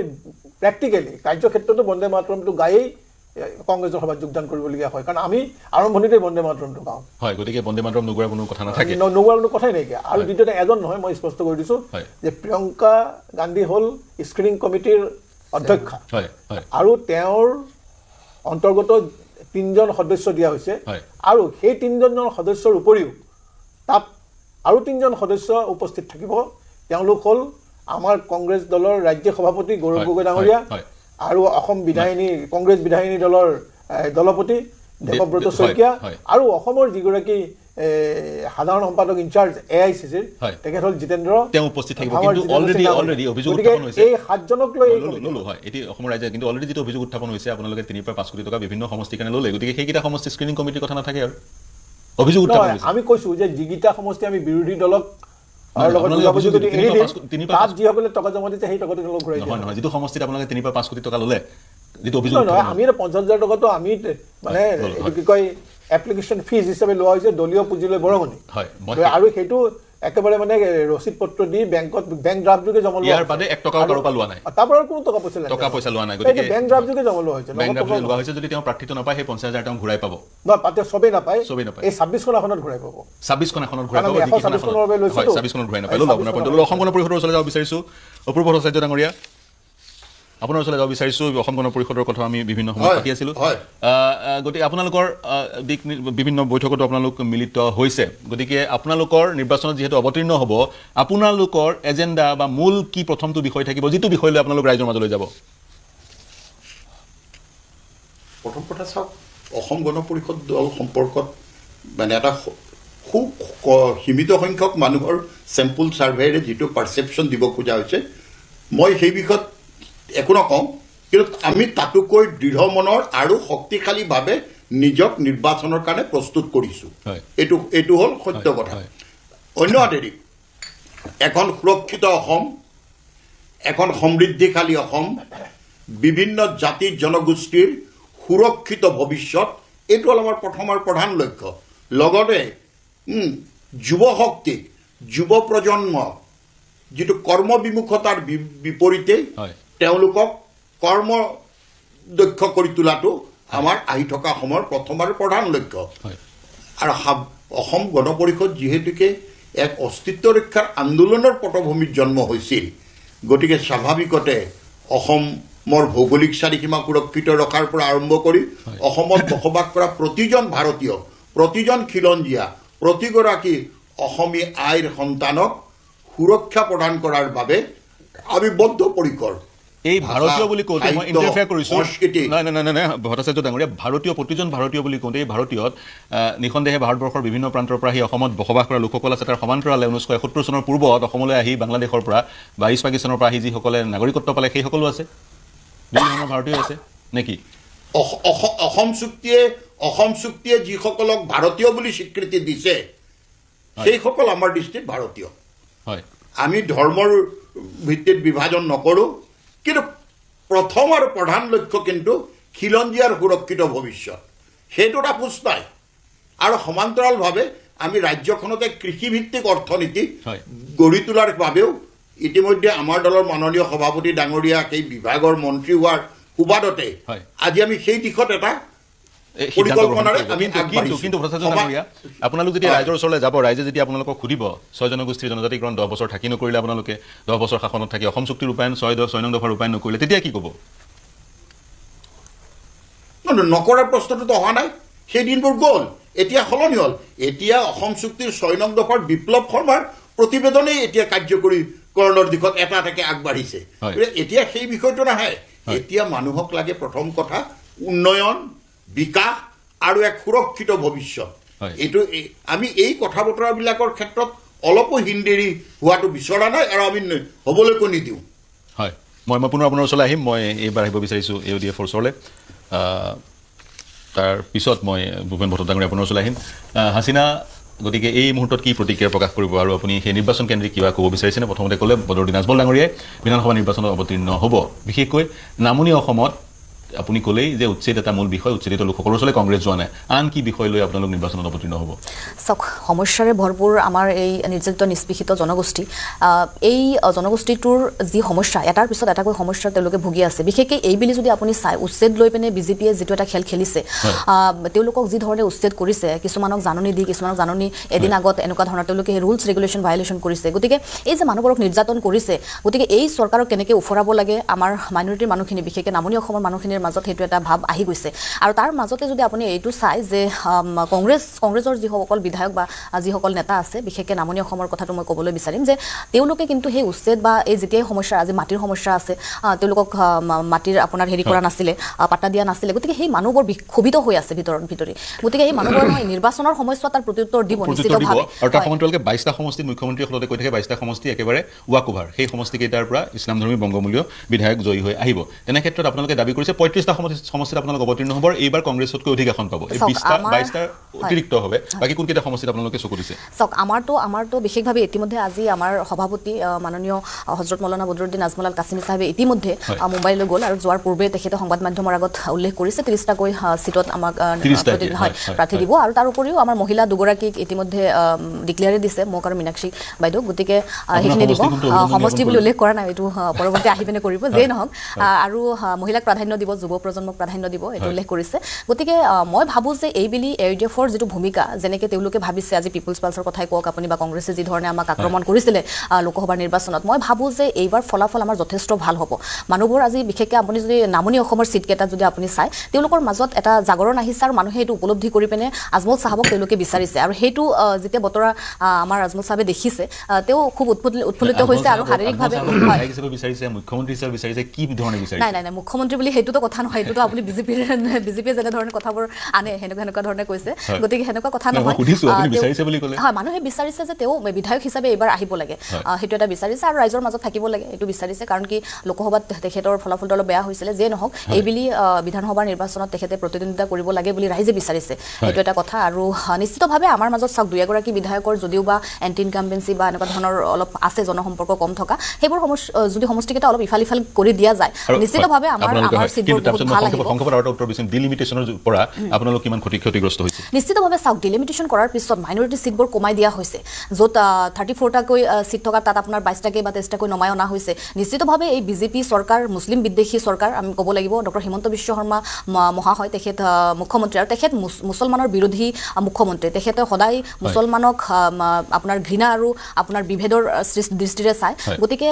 প্ৰেক্টিকেলি কাৰ্যক্ষেত্ৰতো বন্দে মাতৰমটো গায়েই কংগ্ৰেছৰ সভাত যোগদান কৰিবলগীয়া হয় কাৰণ আমি আৰম্ভণিতে বন্দে মাতৰমটো গাওঁ হয় গতিকে বন্দে মাতৰম নোগোৱাৰ কোনো কথা নাথাকে নোগোৱাৰ কোনো কথাই নাইকিয়া আৰু দ্বিতীয়তে এজন নহয় মই স্পষ্ট কৰি দিছোঁ যে প্ৰিয়ংকা গান্ধী হ'ল স্ক্ৰিনিং কমিটিৰ অধ্যক্ষা আৰু তেওঁৰ অন্তৰ্গত 3জন সদস্য দিয়া হৈছে আৰু সেই 3জন সদস্যৰ উপৰিও তাত আৰু 3জন সদস্য উপস্থিত থাকিব তেওঁলোক হ'ল আমাৰ কংগ্ৰেছ দলৰ ৰাজ্য সভাপতি গৌৰৱ গগৈ ডাঙৰীয়া আৰু অসম বিধায়িনী কংগ্ৰেছ বিধায়িনী দলৰ দলপতি দেৱব্ৰত শইকীয়া আৰু অসমৰ যিগৰাকী সাধাৰণ সম্পাদক ইনচাৰ্জ AICCৰ তেখেত হ'ল জিতেন্দ্ৰ তেওঁ উপস্থিত থাকিব কিন্তু অলৰেডি অভিযোগ উত্থাপন হৈছে এই 7জনক লৈ ললো হয় এটি অসমৰ ৰাজ্য কিন্তু অলৰেডি যেটো অভিযোগ উত্থাপন হৈছে আপোনালোকে 3 পৰা 5 কোটি টকা বিভিন্ন সমষ্টিৰ কাৰণে ললে গতিকে সেইকেইটা সমষ্টি স্ক্ৰিনিং কমিটিৰ কথা নাথাকে আৰু অভিযোগ উত্থাপন হৈছে আমি কৈছো যে যিগিটা সমষ্টি আমি বিৰোধী দলক আৰু লগত বুজাবুজি যদি এৰি দিম তাত যিসকলে টকা জমা দিছে সেই টকাটো তেওঁলোক ঘূৰাই দিয়ে নহয় যেটো সমষ্টিত আপোনালোকে 3 পৰা 5 কোটি টকা ললে যেটো অভিযোগ নহয় আমি 50,000 টকাটো আমি মানে কি কয় এপ্লিকেশন ফিজ হিচাপে লোৱা হৈছে দলীয় পুঁজিলৈ বৰঙণি হয় আৰু সেইটো একেবাৰে মানে ৰচিদ পত্ৰ দি বেংক ড্ৰাফট যোগে জমা লোৱা ইয়াৰ বাদে 1 টকাও কাৰোপা লোৱা নাই তাৰ পৰা কোনো টকা পইচা লোৱা নাই গতিকে বেংক ড্ৰাফট যোগে জমা লোৱা হৈছে বেংক ড্ৰাফট লোৱা হৈছে যদি তেওঁ প্ৰাৰ্থিত নাপায় সেই 50,000 তেওঁ ঘূৰাই পাব নহয় পাতে সবে নাপায় এই 26 খন এখনত ঘূৰাই পাব 26 খন এখনত ঘূৰাই পাব 26 খনৰ বাবে লৈছো 26 খনত ঘূৰাই নাপায় আপোনাৰ পইণ্ট অসম গণ পৰিষদৰ ওচৰলৈ যাব বিচাৰিছো অপূৰ্ব ভট্টাচাৰ্য ডাঙৰীয়া আপোনাৰ ওচৰলৈ যাব বিচাৰিছোঁ অসম গণ পৰিষদৰ কথা আমি বিভিন্ন সময়ত পাতি আছিলোঁ গতিকে আপোনালোকৰ বিভিন্ন বৈঠকতো আপোনালোক মিলিত হৈছে গতিকে আপোনালোকৰ নিৰ্বাচনত যিহেতু অৱতীৰ্ণ হ'ব আপোনালোকৰ এজেণ্ডা বা মূল কি প্ৰথমটো বিষয় থাকিব যিটো বিষয় লৈ আপোনালোক ৰাইজৰ মাজলৈ যাব প্ৰথম কথা চাওক অসম গণ পৰিষদ দল সম্পৰ্কত মানে এটা খুব সীমিত সংখ্যক মানুহৰ চেম্পল ছাৰ্ভেৰে যিটো পাৰচেপশ্যন দিব খোজা হৈছে মই সেই বিষয়ত একো নকওঁ কিন্তু আমি তাতোকৈ দৃঢ় মনৰ আৰু শক্তিশালীভাৱে নিজক নিৰ্বাচনৰ কাৰণে প্ৰস্তুত কৰিছোঁ এইটো হ'ল সত্য কথা অন্য হাতেদি এখন সুৰক্ষিত অসম এখন সমৃদ্ধিশালী অসম বিভিন্ন জাতি জনগোষ্ঠীৰ সুৰক্ষিত ভৱিষ্যত এইটো হ'ল আমাৰ প্ৰথম আৰু প্ৰধান লক্ষ্য লগতে যুৱ শক্তিক যুৱ প্ৰজন্ম যিটো কৰ্মবিমুখতাৰ বিপৰীতে তেওঁলোকক কৰ্মদক্ষ কৰি তোলাটো আমাৰ আহি থকা সময়ৰ প্ৰথম আৰু প্ৰধান লক্ষ্য আৰু অসম গণ পৰিষদ যিহেতুকে এক অস্তিত্ব ৰক্ষাৰ আন্দোলনৰ পটভূমিত জন্ম হৈছিল গতিকে স্বাভাৱিকতে অসমৰ ভৌগোলিক চাৰিসীমা সুৰক্ষিত ৰখাৰ পৰা আৰম্ভ কৰি অসমত বসবাস কৰা প্ৰতিজন ভাৰতীয় প্ৰতিজন খিলঞ্জীয়া প্ৰতিগৰাকী অসমী আইৰ সন্তানক সুৰক্ষা প্ৰদান কৰাৰ বাবে আমি বদ্ধপৰিকৰ এই ভাৰতীয় বুলি কওঁতে মই ইণ্টাৰফেয়াৰ কৰিছোঁ নাই ভট্টাচাৰ্য ডাঙৰীয়া ভাৰতীয় প্ৰতিজন ভাৰতীয় বুলি কওঁতে এই ভাৰতীয়ত নিঃসন্দেহে ভাৰতবৰ্ষৰ বিভিন্ন প্ৰান্তৰ পৰা আহি অসমত বসবাস কৰা লোকসকল আছে তাৰ সমান্তৰালে 1971 চনৰ পূৰ্বত অসমলৈ আহি বাংলাদেশৰ পৰা বা ইষ্ট পাকিস্তানৰ পৰা আহি যিসকলে নাগৰিকত্ব পালে সেইসকলো আছে বিভিন্ন ভাৰতীয় আছে নেকি অসম চুক্তিয়ে যিসকলক ভাৰতীয় বুলি স্বীকৃতি দিছে সেইসকল আমাৰ দৃষ্টিত ভাৰতীয় হয় আমি ধৰ্মৰ ভিত্তিত বিভাজন নকৰোঁ কিন্তু প্ৰথম আৰু প্ৰধান লক্ষ্য কিন্তু খিলঞ্জীয়াৰ সুৰক্ষিত ভৱিষ্যত সেইটোত আপোচ নাই আৰু সমান্তৰালভাৱে আমি ৰাজ্যখনতে কৃষিভিত্তিক অৰ্থনীতি গঢ়ি তোলাৰ বাবেও ইতিমধ্যে আমাৰ দলৰ মাননীয় সভাপতি ডাঙৰীয়া সেই বিভাগৰ মন্ত্ৰী হোৱাৰ সুবাদতে আজি আমি সেই দিশত এটা পৰিকল্পনাৰে আমি কিন্তু ভট্টাচাৰ্য ডাঙৰীয়া আপোনালোক যেতিয়া ৰাইজৰ ওচৰলৈ যাব ৰাইজে যেতিয়া আপোনালোকক সুধিব 6 জনগোষ্ঠীৰ জনজাতিকৰণ 10 বছৰ থাকি নকৰিলে আপোনালোকে 10 বছৰ শাসনত থাকি অসম চুক্তিৰ ৰূপায়ণ 6 নং দফাৰ ৰূপায়ণ নকৰিলে তেতিয়া কি ক'ব নকৰাৰ প্ৰশ্নটোতো অহা নাই সেই দিনবোৰ গ'ল এতিয়া সলনি হ'ল এতিয়া অসম চুক্তিৰ 6 নং দফাৰ বিপ্লৱ শৰ্মাৰ প্ৰতিবেদনেই এতিয়া কাৰ্যকৰীকৰণৰ দিশত এটা এটাকে আগবাঢ়িছে এতিয়া সেই বিষয়টো নাহে এতিয়া মানুহক লাগে প্ৰথম কথা উন্নয়ন বিকাশ আৰু এক সুৰক্ষিত ভৱিষ্যত এইটো আমি এই কথা বতৰাবিলাকৰ ক্ষেত্ৰত অলপো হিন্দেৰি হোৱাটো বিচৰা নাই আৰু আমি হ'বলৈকো নিদিওঁ হয় মই পুনৰ আপোনাৰ ওচৰলৈ আহিম মই এইবাৰ আহিব বিচাৰিছোঁ AODF ৰ ওচৰলৈ তাৰ পিছত মই ভূপেন বড়ো ডাঙৰীয়া আপোনাৰ ওচৰলৈ আহিম হাছিনা গতিকে এই মুহূৰ্তত কি প্ৰতিক্ৰিয়া প্ৰকাশ কৰিব আৰু আপুনি সেই নিৰ্বাচন কেন্দ্ৰিক কিবা ক'ব বিচাৰিছেনে প্ৰথমতে ক'লে বদৰুদ্দিন আজমল ডাঙৰীয়াই বিধানসভা নিৰ্বাচনত অৱতীৰ্ণ হ'ব বিশেষকৈ নামনি অসমত আপুনি ক'লেই যে উচ্ছেদ এটা মূল বিষয় উচ্ছেদিত লোকসকলৰ ওচৰলৈ কংগ্ৰেছ যোৱা নাই আন কি বিষয় লৈ আপোনালোক নিৰ্বাচনত অৱতীৰ্ণ হ'ব চাওক সমস্যাৰে ভৰপূৰ আমাৰ এই নিৰ্যাতিত নিষ্পেষিত জনগোষ্ঠী এই জনগোষ্ঠীটোৰ যি সমস্যা এটাৰ পিছত এটাকৈ সমস্যা তেওঁলোকে ভুগি আছে বিশেষকৈ এই বুলি যদি আপুনি চাই উচ্ছেদ লৈ পিনে বিজেপিয়ে যিটো এটা খেল খেলিছে তেওঁলোকক যি ধৰণে উচ্ছেদ কৰিছে কিছুমানক জাননী দি কিছুমানক জাননী এদিন আগত এনেকুৱা ধৰণৰ তেওঁলোকে ৰুলছ ৰেগুলেশ্যন ভায়লেশ্যন কৰিছে গতিকে এই যে মানুহবোৰক নিৰ্যাতন কৰিছে গতিকে এই চৰকাৰক কেনেকৈ উফৰাব লাগে আমাৰ মাইনৰিটিৰ মানুহখিনি বিশেষকৈ নামনি অসমৰ মানুহখিনিৰ মাজত সেইটো এটা ভাৱ আহি গৈছে আৰু তাৰ মাজতে যদি আপুনি এইটো চাই যে কংগ্ৰেছৰ যিসকল বিধায়ক বা যিসকল নেতা আছে বিশেষকৈ নামনি অসমৰ কথাটো মই ক'বলৈ বিচাৰিম যে তেওঁলোকে কিন্তু সেই উচ্ছেদ বা এই যেতিয়াই সমস্যা আজি মাটিৰ সমস্যা আছে তেওঁলোকক মাটিৰ আপোনাৰ হেৰি কৰা নাছিলে পাট্টা দিয়া নাছিলে গতিকে সেই মানুহবোৰ ক্ষোভিত হৈ আছে ভিতৰি গতিকে এই মানুহবোৰৰ নিৰ্বাচনৰ সময়ছোৱাত তাৰ প্ৰত্যুত্তৰ দিব নিশ্চিতভাৱে আৰু তাৰ সময়ত 22টা সমষ্টিত মুখ্যমন্ত্ৰীয়ে সলতে কৈ থাকে 22টা সমষ্টি একেবাৰে ৱাক অভাৰ সেই সমষ্টিকেইটাৰ পৰা ইছলামধৰ্মী বংগমূলীয় বিধায়ক জয়ী হৈ আহিব তেনে ক্ষেত্ৰত আপোনালোকে দাবী কৰিছে 35টা সমষ্টিত আপোনালোক অৱতীৰ্ণ হ'ব এইবাৰ কংগ্ৰেছতকৈ অধিক আসন পাব এই 22টাৰ অতিৰিক্ত হবে বাকি কোনকেইটা সমষ্টিত আপোনালোকে চকু দিছে চাওক আমাৰতো বিশেষভাৱে ইতিমধ্যে আজি আমাৰ সভাপতি মাননীয় হজৰত মৌলানা বদৰুদ্দিন আজমল আল কাছিমি সাহেবে ইতিমধ্যে মুম্বাইলৈ গ'ল আৰু যোৱাৰ পূৰ্বে তেখেতে সংবাদ মাধ্যমৰ আগত উল্লেখ কৰিছে 30টাকৈ সিটত আমাক প্ৰাৰ্থী দিব আৰু তাৰ উপৰিও আমাৰ মহিলা দুগৰাকীক ইতিমধ্যে ডিক্লেয়াৰে দিছে মোক আৰু মীনাক্ষী বাইদেউ গতিকে সেইখিনি দিব সমষ্টি বুলি উল্লেখ কৰা নাই এইটো পৰৱৰ্তী আহি পিনে কৰিব যেই নহওক আৰু মহিলাক প্ৰাধান্য দিব যুৱ প্ৰজন্মক প্ৰাধান্য দিব এইটো উল্লেখ কৰিছে গতিকে মই ভাবোঁ যে এই বুলি AUDFৰ যিটো ভূমিকা যেনেকৈ তেওঁলোকে ভাবিছে আজি পিপুলছ পালছৰ কথাই কওক আপুনি বা কংগ্ৰেছে যি ধৰণে আমাক আক্ৰমণ কৰিছিলে লোকসভাৰ নিৰ্বাচনত মই ভাবোঁ যে এইবাৰ ফলাফল আমাৰ যথেষ্ট ভাল হ'ব মানুহবোৰ আজি বিশেষকৈ আপুনি যদি নামনি অসমৰ চিটকেইটাত যদি আপুনি চাই তেওঁলোকৰ মাজত এটা জাগৰণ আহিছে আৰু মানুহে এইটো উপলব্ধি কৰি পিনে আজমল চাহাবক তেওঁলোকে বিচাৰিছে আৰু সেইটো যেতিয়া বতৰা আমাৰ আজমল চাহাবে দেখিছে তেওঁ খুব উৎফুল্লিত হৈছে আৰু শাৰীৰিকভাৱে মুখ্যমন্ত্ৰী হিচাপে বিচাৰিছে কি ধৰণে বিচাৰিছে নাই মুখ্যমন্ত্ৰী বুলি সেইটোতো কথা নহয় এইটোতো আপুনি বিজেপিয়ে যেনেধৰণে কথাবোৰ আনে সেনেকুৱা ধৰণে কৈছে গতিকে সেনেকুৱা কথা নহয় হয় মানুহে বিচাৰিছে যে তেওঁ বিধায়ক হিচাপে এইবাৰ আহিব লাগে সেইটো এটা বিচাৰিছে আৰু ৰাইজৰ মাজত থাকিব লাগে এইটো বিচাৰিছে কাৰণ কি লোকসভাত তেখেতৰ ফলাফলটো অলপ বেয়া হৈছিলে যে নহওক এই বুলি বিধানসভাৰ নিৰ্বাচনত তেখেতে প্ৰতিদ্বন্দ্বিতা কৰিব লাগে বুলি ৰাইজে বিচাৰিছে এইটো এটা কথা আৰু নিশ্চিতভাৱে আমাৰ মাজত চাওক দুই এগৰাকী বিধায়কৰ যদিও বা এণ্টি ইনকাম্বেঞ্চি বা এনেকুৱা ধৰণৰ অলপ আছে জনসম্পৰ্ক কম থকা সেইবোৰ যদি সমষ্টিকেইটা অলপ ইফাল কৰি দিয়া যায় নিশ্চিতভাৱে আমাৰ চিটবোৰ বহুত ভাল আহিব ডিলিমিটেশ্যনৰ পৰা আপোনালোক কিমান ক্ষতিগ্ৰস্ত হৈছে নিশ্চিতভাৱে চাওক ডিলিমিটেশ্যন কৰাৰ পিছত মাইনৰিটি চিটবোৰ কমাই দিয়া হৈছে য'ত 34টাকৈ চিট থকা তাত আপোনাৰ 22টাকৈ বা 23টাকৈ নমাই অনা হৈছে নিশ্চিতভাৱে এই বিজেপি চৰকাৰ মুছলিম বিদ্বেষী চৰকাৰ আমি ক'ব লাগিব ডক্টৰ হিমন্ত বিশ্ব শৰ্মা মহাশয় তেখেত মুখ্যমন্ত্ৰী আৰু তেখেত মুছলমানৰ বিৰোধী মুখ্যমন্ত্ৰী তেখেতে সদায় মুছলমানক আপোনাৰ ঘৃণা আৰু আপোনাৰ বিভেদৰ দৃষ্টিৰে চায় গতিকে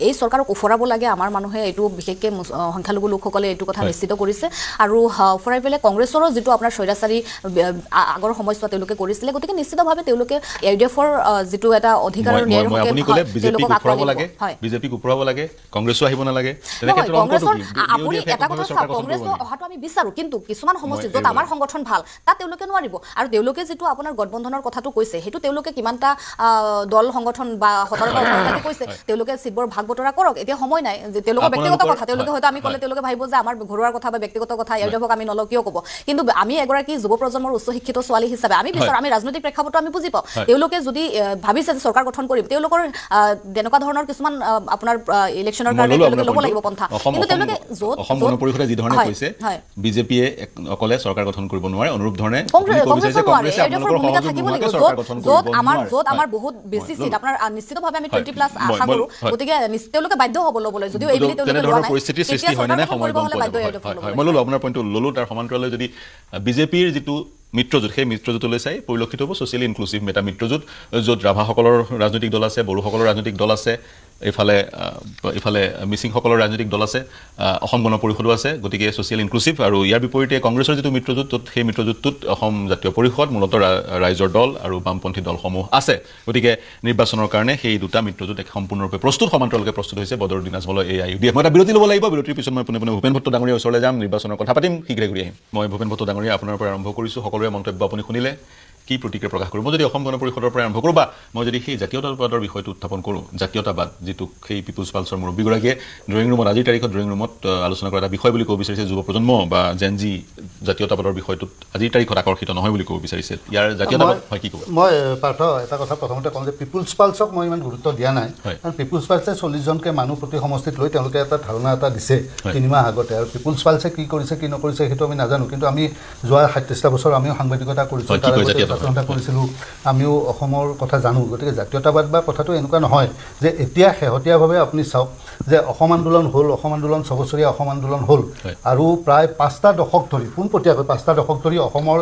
এই চৰকাৰক উফৰাব লাগে আমাৰ মানুহে এইটো বিশেষকৈ সংখ্যালঘু লোকসকলে এইটো কথা নিশ্চিত কৰিছে আৰু উফৰাই পেলাই কংগ্ৰেছৰো যিটো আপোনাৰ স্বৈৰাচাৰী আগৰ সময়ছোৱা তেওঁলোকে কৰিছিলে গতিকে নিশ্চিতভাৱে তেওঁলোকে AUDFৰ যিটো এটা অধিকাৰ বিজেপিক উফৰাব লাগে কংগ্ৰেছো আহিব নালাগে আপুনি এটা কথা চাওক কংগ্ৰেছৰ অহাটো আমি বিচাৰোঁ কিন্তু কিছুমান সমষ্টি য'ত আমাৰ সংগঠন ভাল তাত তেওঁলোকে নোৱাৰিব আৰু তেওঁলোকে যিটো আপোনাৰ গঠবন্ধনৰ কথাটো কৈছে সেইটো তেওঁলোকে কিমানটা দল সংগঠন বা সতৰ্ক কৈছে তেওঁলোকে চিটবোৰ ভাগ বতৰা কৰক এতিয়া সময় নাই যে তেওঁলোকৰ ব্যক্তিগত কথা তেওঁলোকে হয়তো আমি ক'লে তেওঁলোকে ভাবিব যে আমাৰ ঘৰুৱাৰ কথা বা ব্যক্তিগত কথা AUDFক আমি নলওঁ কিয় ক'ব কিন্তু আমি এগৰাকী যুৱ প্ৰজন্মৰ উচ্চ শিক্ষিত ছোৱালী হিচাপে আমি বিচাৰোঁ আমি ৰাজনৈতিক প্ৰেক্ষাপটটো আমি বুজি পাওঁ তেওঁলোকে যদি ভাবিছে যে চৰকাৰ গঠন কৰিম তেওঁলোকৰ তেনেকুৱা ধৰণৰ কিছুমান আপোনাৰ ইলেকশ্যনৰ কাৰণে তেওঁলোকে ল'ব লাগিব পন্থা কিন্তু তেওঁলোকে অসম গণ পৰিষদে যি ধৰণে কৈছে বিজেপিয়ে অকলে চৰকাৰ গঠন কৰিব নোৱাৰে অনুৰূপ ধৰণে য'ত আমাৰ বহুত বেছি চিট আপোনাৰ নিশ্চিতভাৱে আমি 20+ আশা কৰোঁ গতিকে তেওঁলোকে বাধ্য হ'ব ল'বলৈ যদিও এইবুলি তেওঁলোকে মই ল'লোঁ আপোনাৰ পইণ্টটো ল'লোঁ। তাৰ সমান্তৰাললৈ যদি বিজেপিৰ যিটো মিত্ৰজোঁট, সেই মিত্ৰজোঁটলৈ চাই পৰিলক্ষিত হ'ব ছ'চিয়েলি ইনক্লুচিভ এটা মিত্ৰজোঁট, য'ত ৰাভাসকলৰ ৰাজনৈতিক দল আছে, বড়োসকলৰ ৰাজনৈতিক দল আছে, ইফালে মিচিংসকলৰ ৰাজনৈতিক দল আছে, অসম গণ পৰিষদো আছে। গতিকে ছ'চিয়েল ইনক্লুচিভ। আৰু ইয়াৰ বিপৰীতে কংগ্ৰেছৰ যিটো মিত্ৰজোঁট, সেই মিত্ৰজোঁটটোত অসম জাতীয় পৰিষদ, মূলতঃ ৰাইজৰ দল আৰু বামপন্থী দলসমূহ আছে। গতিকে নিৰ্বাচনৰ কাৰণে সেই দুটা মিত্ৰজোঁট সম্পূৰ্ণৰূপে প্ৰস্তুত, সমান্তৰালকে প্ৰস্তুত হৈছে বদৰুদ্দিন আজমলৰ এই AIUDF। মই এটা বিৰতি ল'ব লাগিব। বিৰতিৰ পিছত মই পুনে ভূপেন ভট্ট ডাঙৰীয়াৰ ওচৰলৈ যাম, নিৰ্বাচনৰ কথা পাতিম, শীঘ্ৰে ঘূৰি আহিম। মই ভূপেন ভট্ট ডাঙৰীয়া আপোনাৰ পৰা আৰম্ভ কৰিছোঁ। সকলোৰে মন্তব্য আপুনি শুনিলে, কি প্ৰতিক্ৰিয়া প্ৰকাশ কৰোঁ? মই যদি অসম গণ পৰিষদৰ পৰা আৰম্ভ কৰোঁ, বা মই যদি সেই জাতীয়তাবাদৰ বিষয়টো উত্থাপন কৰোঁ, জাতীয়তাবাদ যিটো সেই পিপুলছ পালছৰ মুৰব্বীগৰাকীয়ে ড্ৰয়িং ৰুমত, আজিৰ তাৰিখত ড্ৰয়িং ৰুমত আলোচনা কৰা এটা বিষয় বুলি ক'ব বিচাৰিছে যুৱ প্ৰজন্ম বা জেনজি জাতীয়তাবাদৰ বিষয়টোত আজিৰ তাৰিখত আকৰ্ষিত নহয় বুলি ক'ব বিচাৰিছে। ইয়াৰ জাতীয়তাবাদ হয় কি ক'ব? মই পাৰ্থ এটা কথা প্ৰথমতে কওঁ যে পিপুলছ পালছক মই ইমান গুৰুত্ব দিয়া নাই, কাৰণ পিপুলছ পালছে 40জনকৈ মানুহ প্ৰতি সমষ্টিত লৈ তেওঁলোকে এটা ধাৰণা এটা দিছে 3 মাহ আগতে। আৰু পিপুলছ পালছে কি কৰিছে কি নকৰিছে সেইটো আমি নাজানো, কিন্তু আমি যোৱা 37টা বছৰ আমিও সাংবাদিকতা কৰিছোঁ, কৰিছিলোঁ, আমিও অসমৰ কথা জানো। গতিকে জাতীয়তাবাদ বা কথাটো এনেকুৱা নহয় যে এতিয়া শেহতীয়াভাৱে আপুনি চাওক যে অসম আন্দোলন হ'ল, অসম আন্দোলন 6 বছৰীয়া অসম আন্দোলন হ'ল, আৰু প্ৰায় 5টা দশক ধৰি, পোনপটীয়াকৈ 5টা দশক ধৰি অসমৰ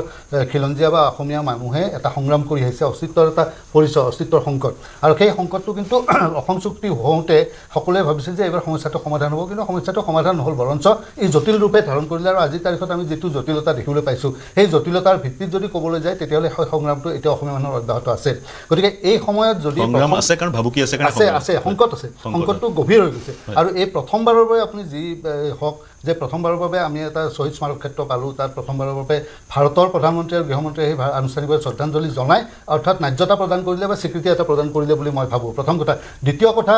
খিলঞ্জীয়া বা অসমীয়া মানুহে এটা সংগ্ৰাম কৰি আহিছে, অস্তিত্বৰ এটা পৰিচয়, অস্তিত্বৰ সংকট। আৰু সেই সংকটটো কিন্তু অসম চুক্তি হওঁতে সকলোৱে ভাবিছিল যে এইবাৰ সমস্যাটো সমাধান হ'ব, কিন্তু সমস্যাটো সমাধান নহ'ল, বৰঞ্চ এই জটিল ৰূপে ধাৰণ কৰিলে। আৰু আজিৰ তাৰিখত আমি যিটো জটিলতা দেখিবলৈ পাইছোঁ, সেই জটিলতাৰ ভিত্তিত যদি ক'বলৈ যায় তেতিয়াহ'লে সংগ্ৰামটো এতিয়া অসমীয়া মানুহৰ অব্যাহত আছে। গতিকে এই সময়ত যদি সংকট আছে, সংকটটো গভীৰ হৈ গৈছে। আৰু এই প্ৰথমবাৰৰ বাবে আপুনি যি হওক যে প্ৰথমবাৰৰ বাবে আমি এটা শ্বহীদ স্মাৰক ক্ষেত্ৰ পালোঁ, তাত প্ৰথমবাৰৰ বাবে ভাৰতৰ প্ৰধানমন্ত্ৰী আৰু গৃহমন্ত্ৰীয়ে সেই আনুষ্ঠানিকভাৱে শ্ৰদ্ধাঞ্জলি জনাই, অৰ্থাৎ ন্যায্যতা প্ৰদান কৰিলে বা স্বীকৃতি এটা প্ৰদান কৰিলে বুলি মই ভাবোঁ, প্ৰথম কথা। দ্বিতীয় কথা,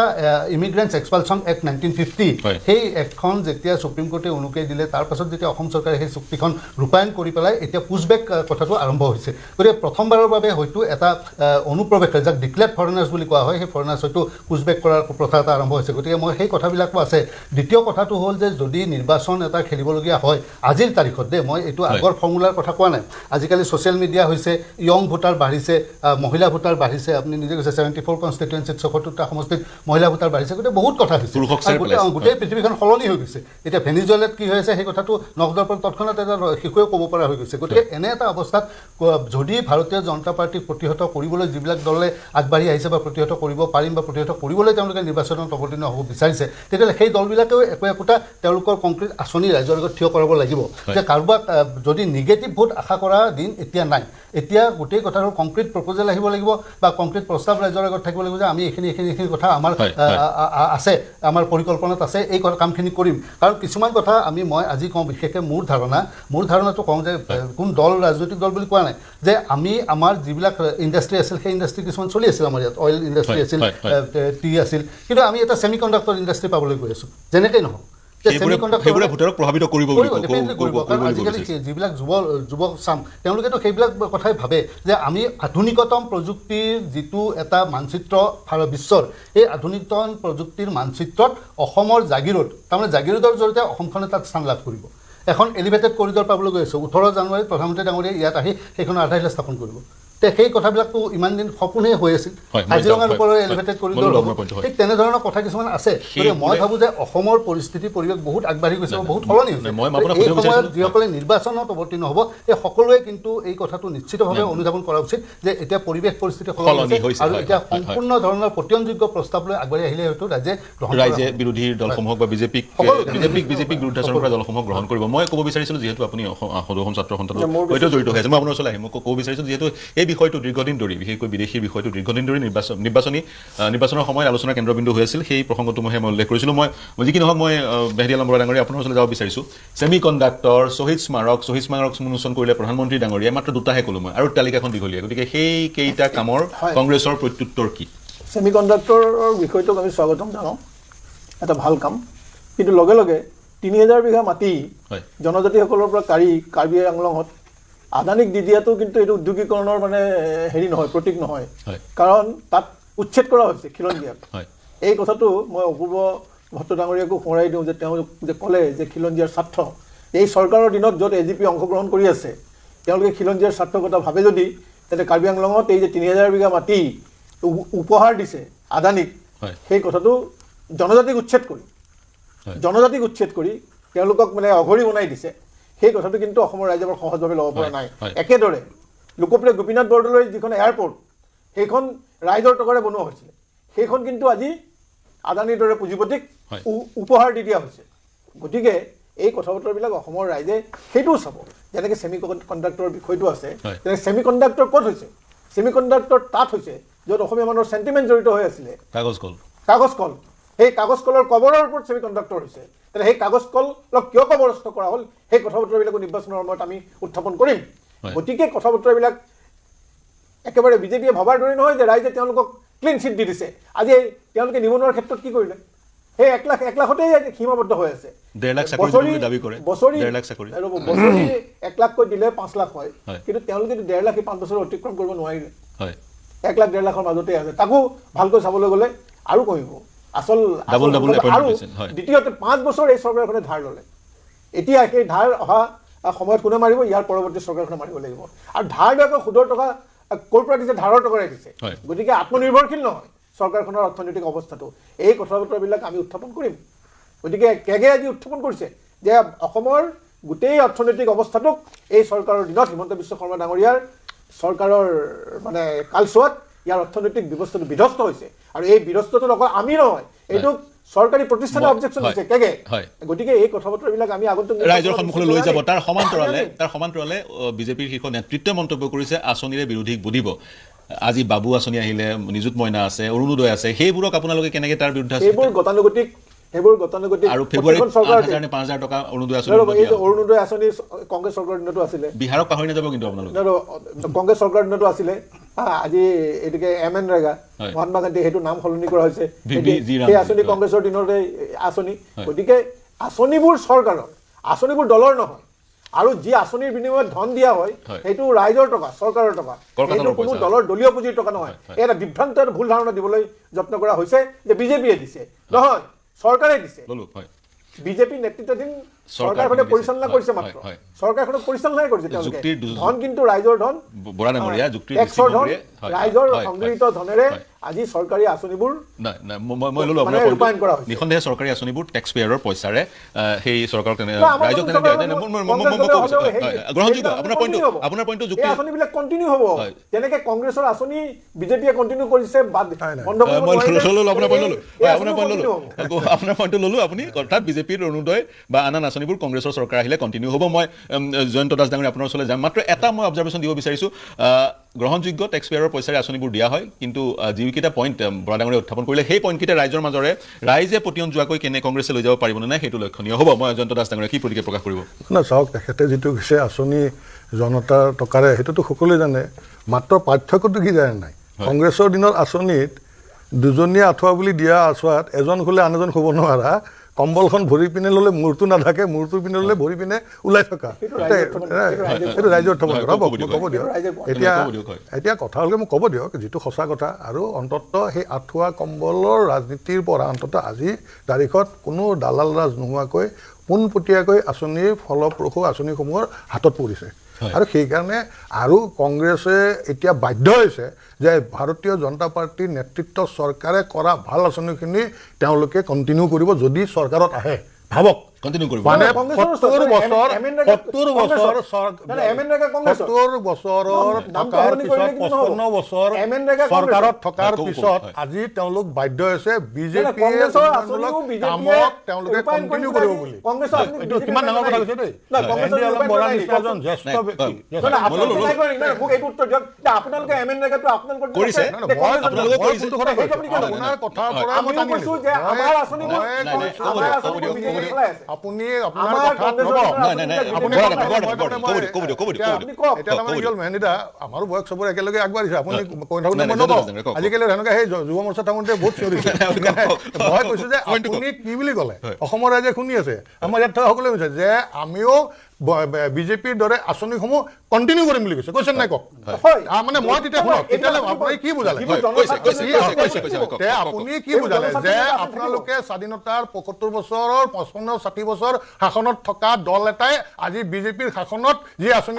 ইমিগ্ৰেণ্টছ এক্সপালছন এক্ট 1950, সেই এক্টখন যেতিয়া সুপ্ৰিম কোৰ্টে উনুকিয়াই দিলে, তাৰপাছত যেতিয়া অসম চৰকাৰে সেই চুক্তিখন ৰূপায়ণ কৰি পেলাই এতিয়া পুছবেক কথাটো আৰম্ভ হৈছে। গতিকে প্ৰথমবাৰৰ বাবে হয়তো এটা অনুপ্ৰৱেশ, যাক ডিক্লেয়াৰ্ড ফৰেনাৰ্ছ বুলি কোৱা হয়, সেই ফৰেনাৰ্ছ হয়তো পুছবেক কৰাৰ প্ৰথা এটা আৰম্ভ হৈছে। গতিকে মই সেই কথাবিলাকো আছে। দ্বিতীয় কথাটো হ'ল যে যদি নিৰ্বাচন এটা খেলিবলগীয়া হয় আজিৰ তাৰিখত, মই এইটো আগৰ ফৰ্মুলাৰ কথা কোৱা নাই, আজিকালি ছ'চিয়েল মিডিয়া হৈছে, য়ং ভোটাৰ বাঢ়িছে, মহিলা ভোটাৰ বাঢ়িছে, আপুনি নিজে কৈছে 74 কনষ্টিটুৱেঞ্চিত 74টা সমষ্টিত মহিলা ভোটাৰ বাঢ়িছে, গোটেই বহুত কথা হৈছে, গোটেই পৃথিৱীখন সলনি হৈ গৈছে। এতিয়া ভেনিজুৱেলাত কি হৈ আছে সেই কথাটো নগদৰ পৰা তৎক্ষণাত এটা শিশুৱে ক'ব পৰা হৈ গৈছে। গতিকে এনে এটা অৱস্থাত যদি ভাৰতীয় জনতা পাৰ্টীক প্ৰতিহত কৰিবলৈ যিবিলাক দলে আগবাঢ়ি আহিছে বা প্ৰতিহত কৰিব পাৰিম বা প্ৰতিহত কৰিবলৈ তেওঁলোকে নিৰ্বাচনত অৱতীৰ্ণ হ'ব বিচাৰিছে, তেতিয়াহ'লে সেই দলবিলাকেও একোটা তেওঁলোকৰ কংক্ৰিট আঁচনি ৰাইজৰ আগত থিয় কৰাব লাগিব। যে কাৰোবাক যদি নিগেটিভ ভোট আশা কৰা দিন এতিয়া নাই, এতিয়া গোটেই কথাটোৰ কংক্ৰিট প্ৰপ'জেল আহিব লাগিব বা কংক্ৰিট প্ৰস্তাৱ ৰাইজৰ আগত থাকিব লাগিব যে আমি এইখিনি কথা আমাৰ আছে, আমাৰ পৰিকল্পনাত আছে, এই কামখিনি কৰিম। কাৰণ কিছুমান কথা মই আজি কওঁ, বিশেষকৈ মোৰ ধাৰণাটো কওঁ যে কোন দল, ৰাজনৈতিক দল বুলি কোৱা নাই, যে আমি আমাৰ যিবিলাক ইণ্ডাষ্ট্ৰি আছিল সেই ইণ্ডাষ্ট্ৰি কিছুমান চলি আছিল, আমাৰ ইয়াত অইল ইণ্ডাষ্ট্ৰি আছিল, টি আছিল, কিন্তু আমি এটা ছেমি কণ্ডাক্টৰ ইণ্ডাষ্ট্ৰি পাবলৈ গৈ আছোঁ। যেনেকৈ নহওক আজিকালি যিবিলাক যুৱক চাম তেওঁলোকেতো সেইবিলাক কথাই ভাবে যে আমি আধুনিকতম প্ৰযুক্তিৰ যিটো এটা মানচিত্ৰ বিশ্বৰ, এই আধুনিকতম প্ৰযুক্তিৰ মানচিত্ৰত অসমৰ জাগিৰোড, তাৰমানে জাগিৰোডৰ জৰিয়তে অসমখনে তাত স্থান লাভ কৰিব। এখন এলিভেটেড কৰিডৰ পাবলৈ গৈ আছোঁ। 18 জানুৱাৰীত প্ৰধানমন্ত্ৰী ডাঙৰীয়াই ইয়াত আহি সেইখন আধাৰশিলা স্থাপন কৰিব। সেই কথাবিলাকতো ইমান দিন সপোনে হৈ আছিল, কাজিৰঙাৰ ওপৰত এলিভেটেড কৰিডৰ হ'ব, ঠিক তেনেধৰণৰ কথা কিছুমান আছে। গতিকে মই ভাবোঁ যে অসমৰ পৰিস্থিতি পৰিৱেশ বহুত আগবাঢ়ি গৈছে, বহুত সলনি হৈছে। এই সময়ত যিসকলে নিৰ্বাচনত অৱতীৰ্ণ হ'ব, এই সকলোৱে কিন্তু এই কথাটো নিশ্চিতভাৱে অনুধাৱন কৰা উচিত যে এতিয়া পৰিৱেশ পৰিস্থিতি সলনি হৈছে আৰু এতিয়া সম্পূৰ্ণ ধৰণৰ পতিয়নযোগ্য প্ৰস্তাৱ লৈ আগবাঢ়ি আহিলে হয়তো ৰাইজে বিৰোধী দলসমূহক বা বিজেপিক বিৰুদ্ধাচৰণ কৰা দলসমূহক গ্ৰহণ কৰিব। মই ক'ব বিচাৰিছিলোঁ, যিহেতু আপুনি অসম ছাত্ৰ সন্থানৰ সৈতে জড়িত হৈ আছে, মই আপোনাৰ ওচৰলৈ আহিম, মই ক'ব বিচাৰিছোঁ যিহেতু এই বিষয়টো দীৰ্ঘদিন ধৰি, বিশেষকৈ বিদেশীৰ বিষয়টো দীৰ্ঘদিন ধৰি নিৰ্বাচনৰ সময়ত আলোচনাৰ কেন্দ্ৰবিন্দু হৈ আছিল, সেই প্ৰসংগটো মই উল্লেখ কৰিছিলোঁ। মই যি কি নহওক, মই মেহেদী আলম বৰা ডাঙৰীয়া আপোনাৰ ওচৰলৈ যাব বিচাৰিছোঁ। ছেমি কণ্ডাক্টৰ, শ্বহীদ স্মাৰক উন্মোচন কৰিলে প্ৰধানমন্ত্ৰী ডাঙৰীয়াই, মাত্ৰ দুটাহে ক'লোঁ মই, আৰু তালিকাখন দীঘলীয়া। গতিকে সেইকেইটা কামৰ কংগ্ৰেছৰ প্ৰত্যুত্তৰ কি? ছেমি কণ্ডাক্টৰৰ বিষয়টোক আমি স্বাগতম জনাওঁ, এটা ভাল কাম, কিন্তু লগে লগে 3000 বিঘা মাটি জনজাতিসকলৰ পৰা কাৰ্বি আংলঙত আদানীক দি দিয়াটো কিন্তু এইটো উদ্যোগীকৰণৰ হেৰি নহয়, প্ৰতীক নহয়। কাৰণ তাত উচ্ছেদ কৰা হৈছে খিলঞ্জীয়াক। এই কথাটো মই অপূৰ্ব ভট্ট ডাঙৰীয়াকো সোঁৱৰাই দিওঁ যে তেওঁ যে ক'লে যে খিলঞ্জীয়াৰ স্বাৰ্থ, এই চৰকাৰৰ দিনত য'ত AGP অংশগ্ৰহণ কৰি আছে তেওঁলোকে খিলঞ্জীয়াৰ স্বাৰ্থৰ কথা ভাবে যদি, তেন্তে কাৰ্বি আংলঙত এই যে 3000 বিঘা মাটি উপহাৰ দিছে আদানীক, সেই কথাটো জনজাতিক উচ্ছেদ কৰি তেওঁলোকক মানে অঘৰী বনাই দিছে সেই কথাটো কিন্তু অসমৰ ৰাইজে বৰ সহজভাৱে ল'ব পৰা নাই একেদৰে লোকপ্ৰিয় গোপীনাথ বৰদলৈ যিখন এয়াৰপৰ্ট সেইখন ৰাইজৰ টকাৰে বনোৱা হৈছিলে সেইখন কিন্তু আজি আদানীৰ দৰে পুঁজিপতিক উপহাৰ দি দিয়া হৈছে গতিকে এই কথা বতৰাবিলাক অসমৰ ৰাইজে সেইটোও চাব যেনেকৈ ছেমি কণ্ডাক্টৰৰ বিষয়টো আছে যেনে ছেমি কণ্ডাক্টৰ ক'ত হৈছে ছেমি কণ্ডাক্টৰ তাত হৈছে য'ত অসমীয়া মানুহৰ চেণ্টিমেণ্ট জড়িত হৈ আছিলে কাগজ কল সেই কাগজ কলৰ কবৰৰ ওপৰত ছেমি কণ্ডাক্টৰ হৈছে তেনে সেই কাগজ কলক কিয় কবৰস্থ কৰা হ'ল সেই কথা বতৰাবিলাকো নিৰ্বাচনৰ সময়ত আমি উত্থাপন কৰিম গতিকে কথা বতৰাবিলাক একেবাৰে বিজেপিয়ে ভবাৰ দৰে নহয় যে ৰাইজে তেওঁলোকক ক্লিন চিট দি দিছে আজি তেওঁলোকে নিবনুৱাৰ ক্ষেত্ৰত কি কৰিলে সেই 1 লাখতেই সীমাবদ্ধ হৈ আছে 1.5 লাখ চাকৰি দাবী কৰে বছৰি 1.5 লাখ চাকৰি 1 লাখকৈ দিলে 5 লাখ হয় কিন্তু তেওঁলোকে 1.5 লাখ 5 বছৰ অতিক্ৰম কৰিব নোৱাৰিলে 1 লাখ 1.5 লাখৰ মাজতে আছে তাকো ভালকৈ চাবলৈ গ'লে আৰু কমিব আচল আৰু দ্বিতীয়তে 5 বছৰ এই চৰকাৰখনে ধাৰ ল'লে এতিয়া সেই ধাৰ অহা সময়ত কোনে মাৰিব ইয়াৰ পৰৱৰ্তী চৰকাৰখনে মাৰিব লাগিব আৰু ধাৰ লোৱাকৈ সুদৰ টকা ক'ৰ পৰা দিছে ধাৰৰ টকাৰে দিছে গতিকে আত্মনিৰ্ভৰশীল নহয় চৰকাৰখনৰ অৰ্থনৈতিক অৱস্থাটো এই কথা বতৰাবিলাক আমি উত্থাপন কৰিম গতিকে কেগে আজি উত্থাপন কৰিছে যে অসমৰ গোটেই অৰ্থনৈতিক অৱস্থাটোক এই চৰকাৰৰ দিনত হিমন্ত বিশ্ব শৰ্মা ডাঙৰীয়াৰ চৰকাৰৰ মানে কালচোৱাত ইয়াৰ অৰ্থনৈতিক ব্যৱস্থাটো বিধ্বস্ত হৈছে আৰু এই বিধ্বস্তটো অকল আমি নহয় এইটো চৰকাৰী প্ৰতিষ্ঠানে অবজেকশ্যন দিছে কেগে গতিকে এই কথা বতৰাবিলাক আমি আগন্তুক ৰাইজৰ সন্মুখলৈ লৈ যাব তাৰ সমান্তৰালে বিজেপিৰ শীৰ্ষ নেতৃত্বই মন্তব্য কৰিছে আঁচনিৰে বিৰোধীক বুধিব আজি বাবু আঁচনি আহিলে নিযুত মইনা আছে অৰুণোদয় আছে সেইবোৰক আপোনালোকে কেনেকৈ তাৰ বিৰুদ্ধে সেইবোৰ গতানুগতিক আৰু ফেব্ৰুৱাৰীত 5,000 টকা অৰুণোদয় আঁচনি কংগ্ৰেছ চৰকাৰৰ দিনতো আছিলে বিহাৰক পাহৰি নাযাব কিন্তু আপোনালোকে কংগ্ৰেছ চৰকাৰৰ দিনতো আছিলে আজি এদিকে MN ৰেগা মহাত্মা গান্ধী সেইটো নাম সলনি কৰা হৈছে সেই আঁচনি কংগ্ৰেছৰ দিনতে আঁচনি গতিকে আঁচনিবোৰ চৰকাৰৰ আঁচনিবোৰ দলৰ নহয় আৰু যি আঁচনিৰ বিনিময়ত ধন দিয়া হয় সেইটো ৰাইজৰ টকা চৰকাৰৰ টকা সেইটো কোনো দলৰ দলীয় পুঁজিৰ টকা নহয় এটা বিভ্ৰান্ত ভুল ধাৰণা দিবলৈ যত্ন কৰা হৈছে যে বিজেপিয়ে দিছে নহয় চৰকাৰে দিছে বিজেপি নেতৃত্বাধীন চৰকাৰখনে পৰিচালনা কৰিছে মাত্ৰ চৰকাৰখনক পৰিচালনাই কৰিছে তেওঁলোকে ধন কিন্তু ৰাইজৰ ধন টেক্সৰ ধন ৰাইজৰ সংগৃহীত ধনেৰে আজি চৰকাৰী আঁচনিবোৰ ৰূপায়ণ কৰা হৈছে নিঃসন্দেহে চৰকাৰী আঁচনিবোৰ টেক্স পেয়াৰৰ পইচাৰে সেই চৰকাৰক গ্ৰহণযোগ্য আপোনাৰ পইণ্টটো যুক্তি আঁচনিবিলাক কণ্টিনিউ হ'ব যেনেকে কংগ্ৰেছৰ আঁচনি বিজেপিয়ে কণ্টিনিউ কৰিছে আপোনাৰ পইণ্টটো ল'লো আপুনি অৰ্থাৎ বিজেপিৰ অৰুণোদয় বা আন আঁচনিবোৰ কংগ্ৰেছৰ চৰকাৰ আহিলে কণ্টিনিউ হ'ব মই জয়ন্ত দাস ডাঙৰীয়া আপোনাৰ ওচৰলৈ যাম মাত্ৰ এটা মই অবজাৰভেশ্যন দিব বিচাৰিছোঁ গ্ৰহণযোগ্য টেক্স পেয়াৰৰ পইচাৰে আঁচনিবোৰ দিয়া হয় কিন্তু যিকেইটা পইণ্ট বৰা ডাঙৰীয়ে উত্থাপন কৰিলে সেই পইণ্টকেইটা ৰাইজৰ মাজৰে ৰাইজে পতিয়ন যোৱাকৈ কেনে কংগ্ৰেছে লৈ যাব পাৰিবনে নাই সেইটো লক্ষণীয় হ'ব মই জয়ন্ত দাস ডাঙৰীয়া কি প্ৰতিক্ৰিয়া প্ৰকাশ কৰিব চাওক তেখেতে যিটো কৈছে আঁচনি জনতাৰ টকাৰে সেইটোতো সকলোৱে জানে মাত্ৰ পাৰ্থক্যটো কি জানে নাই কংগ্ৰেছৰ দিনত আঁচনিত দুজনীয়া আঁঠুৱা বুলি দিয়া আঁঠুৱাত এজন খোলে আন এজন শুব নোৱাৰা কম্বলখন ভৰি পিনে ল'লে মূৰটো নাথাকে মূৰটো পিনে ল'লে ভৰি পিনে ওলাই থকা সেইটো ৰাইজৰ থব ক'ব দিয়ক এতিয়া কথা হ'লগৈ মোক ক'ব দিয়ক যিটো সঁচা কথা আৰু অন্ততঃ সেই আঁঠুৱা কম্বলৰ ৰাজনীতিৰ পৰা অন্ততঃ আজিৰ তাৰিখত কোনো দালাল ৰাজ নোহোৱাকৈ পোনপটীয়াকৈ আঁচনিৰ ফলপ্ৰসূ আঁচনিসমূহৰ হাতত পৰিছে আৰু সেইকাৰণে আৰু কংগ্ৰেছে এতিয়া বাধ্য হৈছে যে ভাৰতীয় জনতা পাৰ্টীৰ নেতৃত্ব চৰকাৰে কৰা ভাল আঁচনিখিনি তেওঁলোকে কণ্টিনিউ কৰিব যদি চৰকাৰত আহে ভাবক কণ্টিনিউ কৰিব মানে 70 বছৰৰ চৰকাৰত থকাৰ পিছত আজি তেওঁলোক বাধ্য হৈছে বিজেপিয়ে তেওঁলোকে কণ্টিনিউ কৰিব বুলি কিমান ডাঙৰ কথা কৈছে দেই জ্যেষ্ঠ ব্যক্তি আপুনি আমাৰো বয়স চবৰে একেলগে আগবাঢ়িছে আপুনি কৈ থাকোঁতে মই নকওঁ আজিকালি সেনেকৈ সেই যুৱ মৰ্চা থাকোঁতে বহুত চিঞৰিছে মই কৈছোঁ যে আপুনি কি বুলি ক'লে অসমৰ ৰাইজে শুনি আছে আমাৰ ইয়াত থকা সকলোৱে কৈছে যে আমিও বিজেপিৰ দৰে আঁচনিসমূহ কণ্টিনিউ কৰিম বুলি কৈছে নাই কওক মানে মই তেতিয়া শুনক তেতিয়াহ'লে আপুনি কি বুজালে আপুনি কি বুজালে যে আপোনালোকে স্বাধীনতাৰ ৭৫ বছৰৰ ৫৫-৬০ বছৰ শাসনত থকা দল এটাই আজি বিজেপিৰ শাসনত যি আঁচনি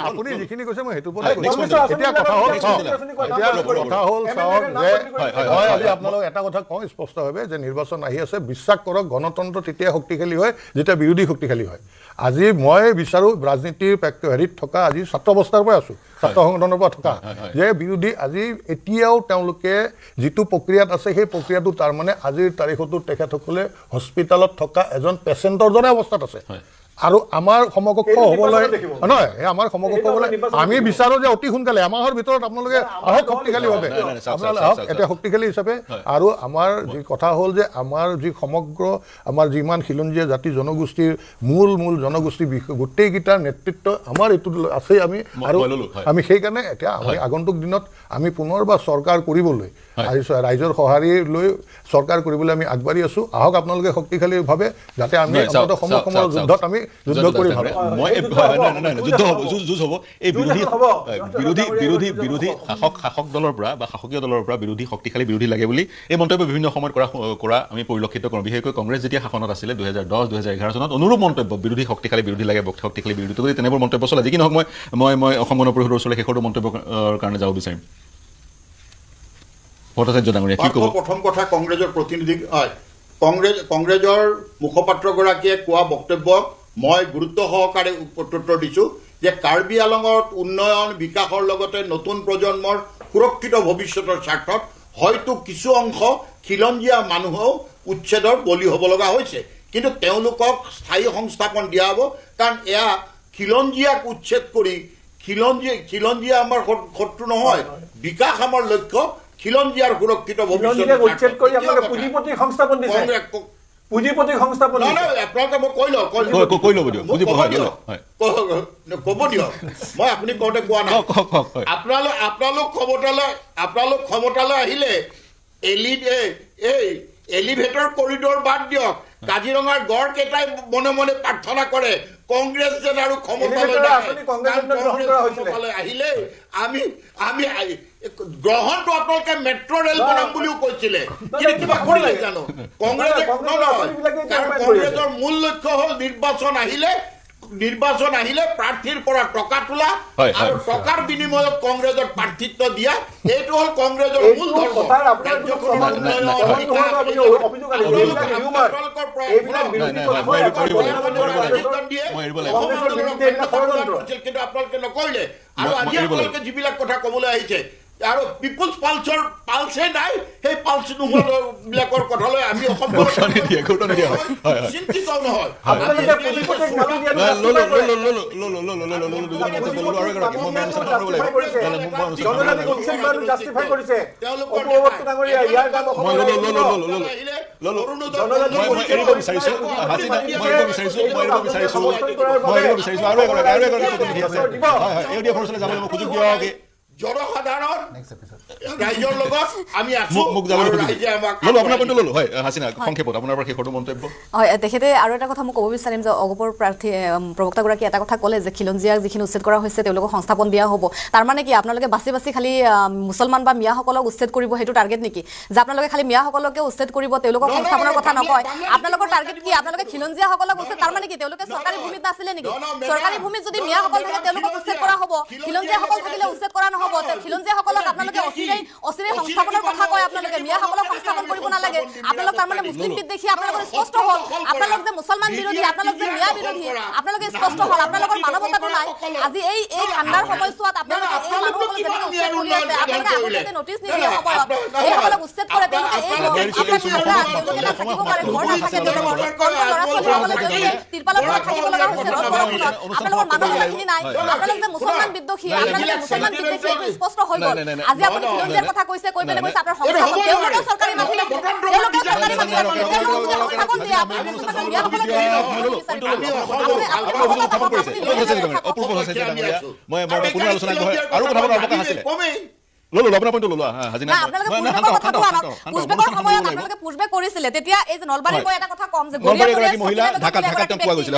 আপুনি যিখিনি কৈছে মই সেইটো এতিয়া কথা হ'ল চাওক যে মই আজি আপোনালোক এটা কথা কওঁ স্পষ্টভাৱে যে নিৰ্বাচন আহি আছে বিশ্বাস কৰক গণতন্ত্ৰ তেতিয়া শক্তিশালী হয় যেতিয়া বিৰোধী শক্তিশালী হয় আজি মই বিচাৰোঁ ৰাজনীতিৰ হেৰিত থকা আজি ছাত্ৰ অৱস্থাৰ পৰা আছোঁ ছাত্ৰ সংগঠনৰ পৰা থকা যে বিৰোধী আজি এতিয়াও তেওঁলোকে যিটো প্ৰক্ৰিয়াত আছে সেই প্ৰক্ৰিয়াটো তাৰমানে আজিৰ তাৰিখতো তেখেতসকলে হস্পিটেলত থকা এজন পেচেণ্টৰ দৰে অৱস্থাত আছে আৰু আমাৰ সমকক্ষ হ'বলৈ নহয় আমাৰ সমকক্ষ হ'বলৈ আমি বিচাৰোঁ যে অতি সোনকালে এমাহৰ ভিতৰত আপোনালোকে আহক শক্তিশালীভাৱে আপোনালোকে আহক এতিয়া শক্তিশালী হিচাপে আৰু আমাৰ যি কথা হ'ল যে আমাৰ যি সমগ্ৰ আমাৰ যিমান খিলঞ্জীয়া জাতি জনগোষ্ঠীৰ মূল জনগোষ্ঠী গোটেইকেইটাৰ নেতৃত্ব আমাৰ এইটো আছেই আমি আৰু আমি সেইকাৰণে এতিয়া আমি আগন্তুক দিনত আমি পুনৰবাৰ চৰকাৰ কৰিবলৈ ৰাইজৰ সঁহাৰি লৈ চৰকাৰ কৰিবলৈ আমি আগবাঢ়ি আছোঁ আহক আপোনালোকে শক্তিশালীভাৱে যাতে আমি সমগ্ৰ যুদ্ধত আমি যুদ্ধ কৰি ভাল যুদ্ধ হ'ব যুঁজ হ'ব এই বিৰোধী শাসক দলৰ পৰা বা শাসকীয় দলৰ পৰা বিৰোধী শক্তিশালী বিৰোধী লাগে বুলি এই মন্তব্য বিভিন্ন সময়ত কৰা আমি পৰিলক্ষিত কৰোঁ বিশেষকৈ কংগ্ৰেছ যেতিয়া শাসনত আছিলে 2010-2011 চনত অনুৰূপ মন্তব্য বিৰোধী শক্তিশালী বিৰোধী লাগে শক্তিশালী বিৰোধী গতিকে তেনেবোৰ মন্তব্য চলে যি নহওক মই অসম গণ পৰিষদৰ ওচৰলৈ শেষৰটো মন্তব্যৰ কাৰণে যাব বিচাৰিম ভট্টাচাৰ্য ডাঙৰীয়া কি ক'ব প্ৰথম কথা কংগ্ৰেছৰ প্ৰতিনিধি কংগ্ৰেছৰ মুখপাত্ৰগৰাকীয়ে কোৱা বক্তব্য মই গুৰুত্ব সহকাৰে প্ৰত্যুত্তৰ দিছোঁ যে কাৰ্বি আংলঙত উন্নয়ন বিকাশৰ লগতে নতুন প্ৰজন্মৰ সুৰক্ষিত ভৱিষ্যতৰ স্বাৰ্থত হয়তো কিছু অংশ খিলঞ্জীয়া মানুহও উচ্ছেদৰ বলি হ'ব লগা হৈছে কিন্তু তেওঁলোকক স্থায়ী সংস্থাপন দিয়া হ'ব কাৰণ এয়া খিলঞ্জীয়াক উচ্ছেদ কৰি খিলঞ্জীয়া আমাৰ শত্ৰু নহয় বিকাশ আমাৰ লক্ষ্য খিলঞ্জীয়াৰ সুৰক্ষিত ভৱিষ্যতৰ উচ্ছেদ কৰি আপোনালোকে পুঁজিপতি সংস্থাপন দিছে পুঁজিপতি সংস্থাপন আপোনালোকে মই কৈ লওঁ ক'ব দিয়ক মই আপুনি কওঁতে কোৱা নাই আপোনালোক ক্ষমতালৈ আহিলে এলিভেটৰ কৰিডৰ বাদ দিয়ক কাজিৰঙাৰ গড় কেইটাই মনে মনে প্ৰাৰ্থনা কৰে কংগ্ৰেছ যেন আৰু ক্ষমতালৈ আহিলে আমি গ্ৰহণটো আপোনালোকে মেট্ৰ' ৰেল বনাম বুলিও কৈছিলে কিন্তু কিবা কৰিলে জানো কংগ্ৰেছৰ মূল লক্ষ্য হ'ল নিৰ্বাচন আহিলে প্ৰাৰ্থীৰ পৰা টকা তোলা আৰু টকাৰ বিনিময়ত কংগ্ৰেছৰ প্ৰাৰ্থিত্ব দিয়া এইটো হ'ল কংগ্ৰেছৰ মূল ধৰ্ম কিন্তু আপোনালোকে নকৰিলে আৰু আজি আপোনালোকে যিবিলাক কথা ক'বলৈ আহিছে আৰু পিপুলছ পালছে নাই সেই পালছ নোহোৱাবিলাকৰ কথালৈ আমি চিন্তিত নহয় জনসাধাৰণ ৰাইজৰ লগত আমি আছোঁ ৰাইজে আমাক আপোনাৰ পইণ্টটো ল'লো হয় হাসিনা সংক্ষেপত আপোনাৰ পৰা শেষৰটো মন্তব্য হয় তেখেতে আৰু এটা কথা মই ক'ব বিচাৰিম যে অগপৰ প্ৰাৰ্থী প্ৰবক্তাগৰাকী এটা কথা ক'লে যে খিলঞ্জীয়াক যিখিনি উচ্ছেদ কৰা হৈছে তেওঁলোকক সংস্থাপন দিয়া হ'ব তাৰমানে কি আপোনালোকে বাছি খালি মুছলমান বা মিয়াসকলক উচ্ছেদ কৰিব সেইটো টাৰ্গেট নেকি যে আপোনালোকে খালি মিয়াসকলকে উচ্ছেদ কৰিব তেওঁলোকক সংস্থাপনৰ কথা নকয় আপোনালোকৰ টাৰ্গেট কি আপোনালোকে খিলঞ্জীয়াসকলক উচ্ছেদ তাৰমানে কি তেওঁলোকে চৰকাৰী ভূমিত নাছিলে নেকি চৰকাৰী ভূমিত যদি মিয়াসকল থাকে তেওঁলোকক উচ্ছেদ কৰা হ'ব খিলঞ্জীয়াসকল থাকিলে উচ্ছেদ কৰা নহ'ব খিলঞ্জীয়াসকলক আপোনালোকে অচিৰে সংস্থাপনৰ কথা কয় আপোনালোকে মিয়াসকলক সংস্থাপন কৰিব নালাগে আপোনালোক তাৰমানে মুছলিম বিদ্বেষী আপোনালোকৰ স্পষ্ট হ'ল আপোনালোক যে মুছলমান বিৰোধী আপোনালোক যে মিয়া বিৰোধী আপোনালোকে স্পষ্ট হ'ল আপোনালোকৰ মানৱতাটো নাই আজি এই ঠাণ্ডাৰ সময়ছোৱাত আপোনালোকে এই মানুহসকলক যেনেকৈ উচ্ছেদ কৰি আছে আপোনালোকে আগতীয়াকৈ নটিচ নিদিয়ে সময়ত এইসকলক উচ্ছেদ কৰে তেওঁলোকে থাকিব পাৰে ঘৰ নাথাকে তেওঁলোকৰ ল'ৰা ছোৱালীসকলে তেওঁলোকে তিৰপালৰ পৰা থাকিব লগা হৈছে ৰ'দ বৰষুণত আপোনালোকৰ মানৱতাখিনি নাই আপোনালোক যে মুছলমান বিদ্বেষী আপোনালোকে মুছলমান বিদ্বেষী এইটো স্পষ্ট হৈ গ'ল আজি আপুনি খিলঞ্জীয়াৰ কথা কৈছে কৈ পেলাই কৈছে আপোনাৰ সংস্থাপন তেওঁলোকে চৰকাৰী মাটি আছে তেওঁলোকে চৰকাৰী মাটি আছে তেওঁলোকক যদি সংস্থাপন দিয়ে আপুনি মুছলমান বিয়াসকলক অপূৰ্ব হৈছে মই পুনৰ আলোচনা আৰু কথা বতৰা আছিলে ললো আপোনাৰ পইণ্টটো ললো হাজিনা না, আপোনালোকে পুছবেকৰ সময়ত আপোনালোকে পুছবেক কৰিছিলে তেতিয়া এই যে নলবাৰীৰ মই এটা কথা কম যে নলবাৰীৰ এগৰাকী মহিলা ঢাকাত তেওঁ পোৱা গৈছিলে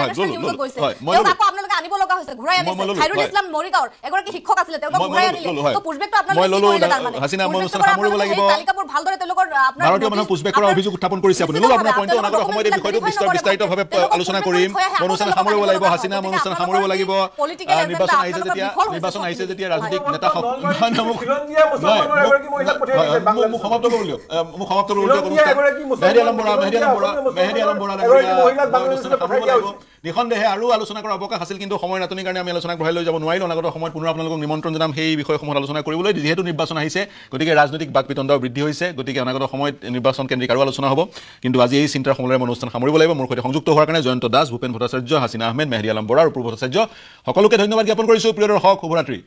হয় মই আকৌ আপোনালোকে আনিব লগা হৈছে ঘূৰাই আনিছে খাইৰুল ইছলাম মৰিগাঁৱৰ এগৰাকী শিক্ষক আছিলে তেওঁক ঘূৰাই আনিলে তো পুছবেকটো মই ললো আপোনালোকে হাসিনা মই অনুষ্ঠান সামৰিব লাগিব তালিকাবোৰ ভালদৰে তেওঁলোকৰ আপোনাৰ ভাৰতীয় মানুহ পুছবেক কৰা অভিযোগ উত্থাপন কৰিছে আপুনি ললো আপোনাৰ পইণ্টটো অনাগত সময়ত এই বিষয়টো বিস্তাৰিতভাৱে আলোচনা কৰিম অনুষ্ঠান সামৰিব লাগিব হাসিনা অনুষ্ঠান সামৰিব লাগিব নিৰ্বাচন আহিছে যেতিয়া ৰাজনৈতিক নেতা মোক সমাপ্ত কৰিব দিয়ক মোক সমাপ্ত কৰিব দিয়ক মেহেদি আলম বৰা নিঃসন্দেহে আৰু আলোচনা কৰাৰ অৱকাশ আছিল কিন্তু সময় নাটনিৰ কাৰণে আমি আলোচনা বঢ়াই লৈ যাব নোৱাৰিলোঁ অনাগত সময়ত পুনৰ আপোনালোকক নিমন্ত্ৰণ জনাম সেই বিষয়সমূহত আলোচনা কৰিবলৈ যিহেতু নিৰ্বাচন আহিছে গতিকে ৰাজনৈতিক বাক বিতণ্ডাও বৃদ্ধি হৈছে গতিকে অনাগত সময়ত নিৰ্বাচন কেন্দ্ৰিক আৰু আলোচনা হ'ব কিন্তু আজি এই চিন্তাৰ সমলেৰে অনুষ্ঠান সামৰিব লাগিব মোৰ সৈতে সংযুক্ত হোৱাৰ কাৰণে জয়ন্ত দাস ভূপেন ভট্টাচাৰ্য হাসিনা আহমেদ মেহেদি আলম বৰা আৰু পূৰ্ব ভট্টাচাৰ্য সকলোকে ধন্যবাদ জ্ঞাপন কৰিছোঁ প্ৰিয় দৰ্শক শুভৰাত্ৰি